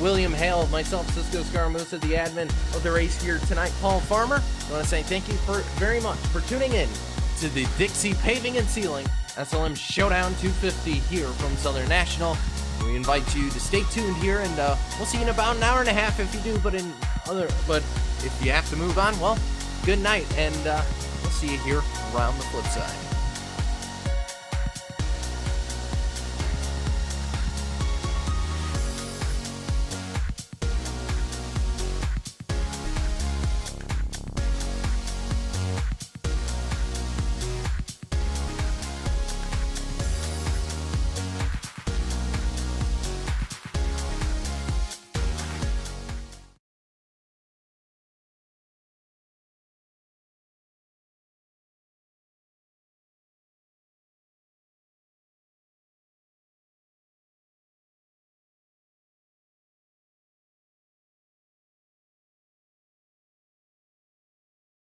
William Hale, myself, Cisco Scaramuza, the admin of the race here tonight, Paul Farmer, I want to say thank you very much for tuning in to the Dixie Paving and Sealing SLM Showdown 250 here from Southern National. We invite you to stay tuned here, and we'll see you in about an hour and a half if you do. But if you have to move on, well, good night, and we'll see you here around the flip side.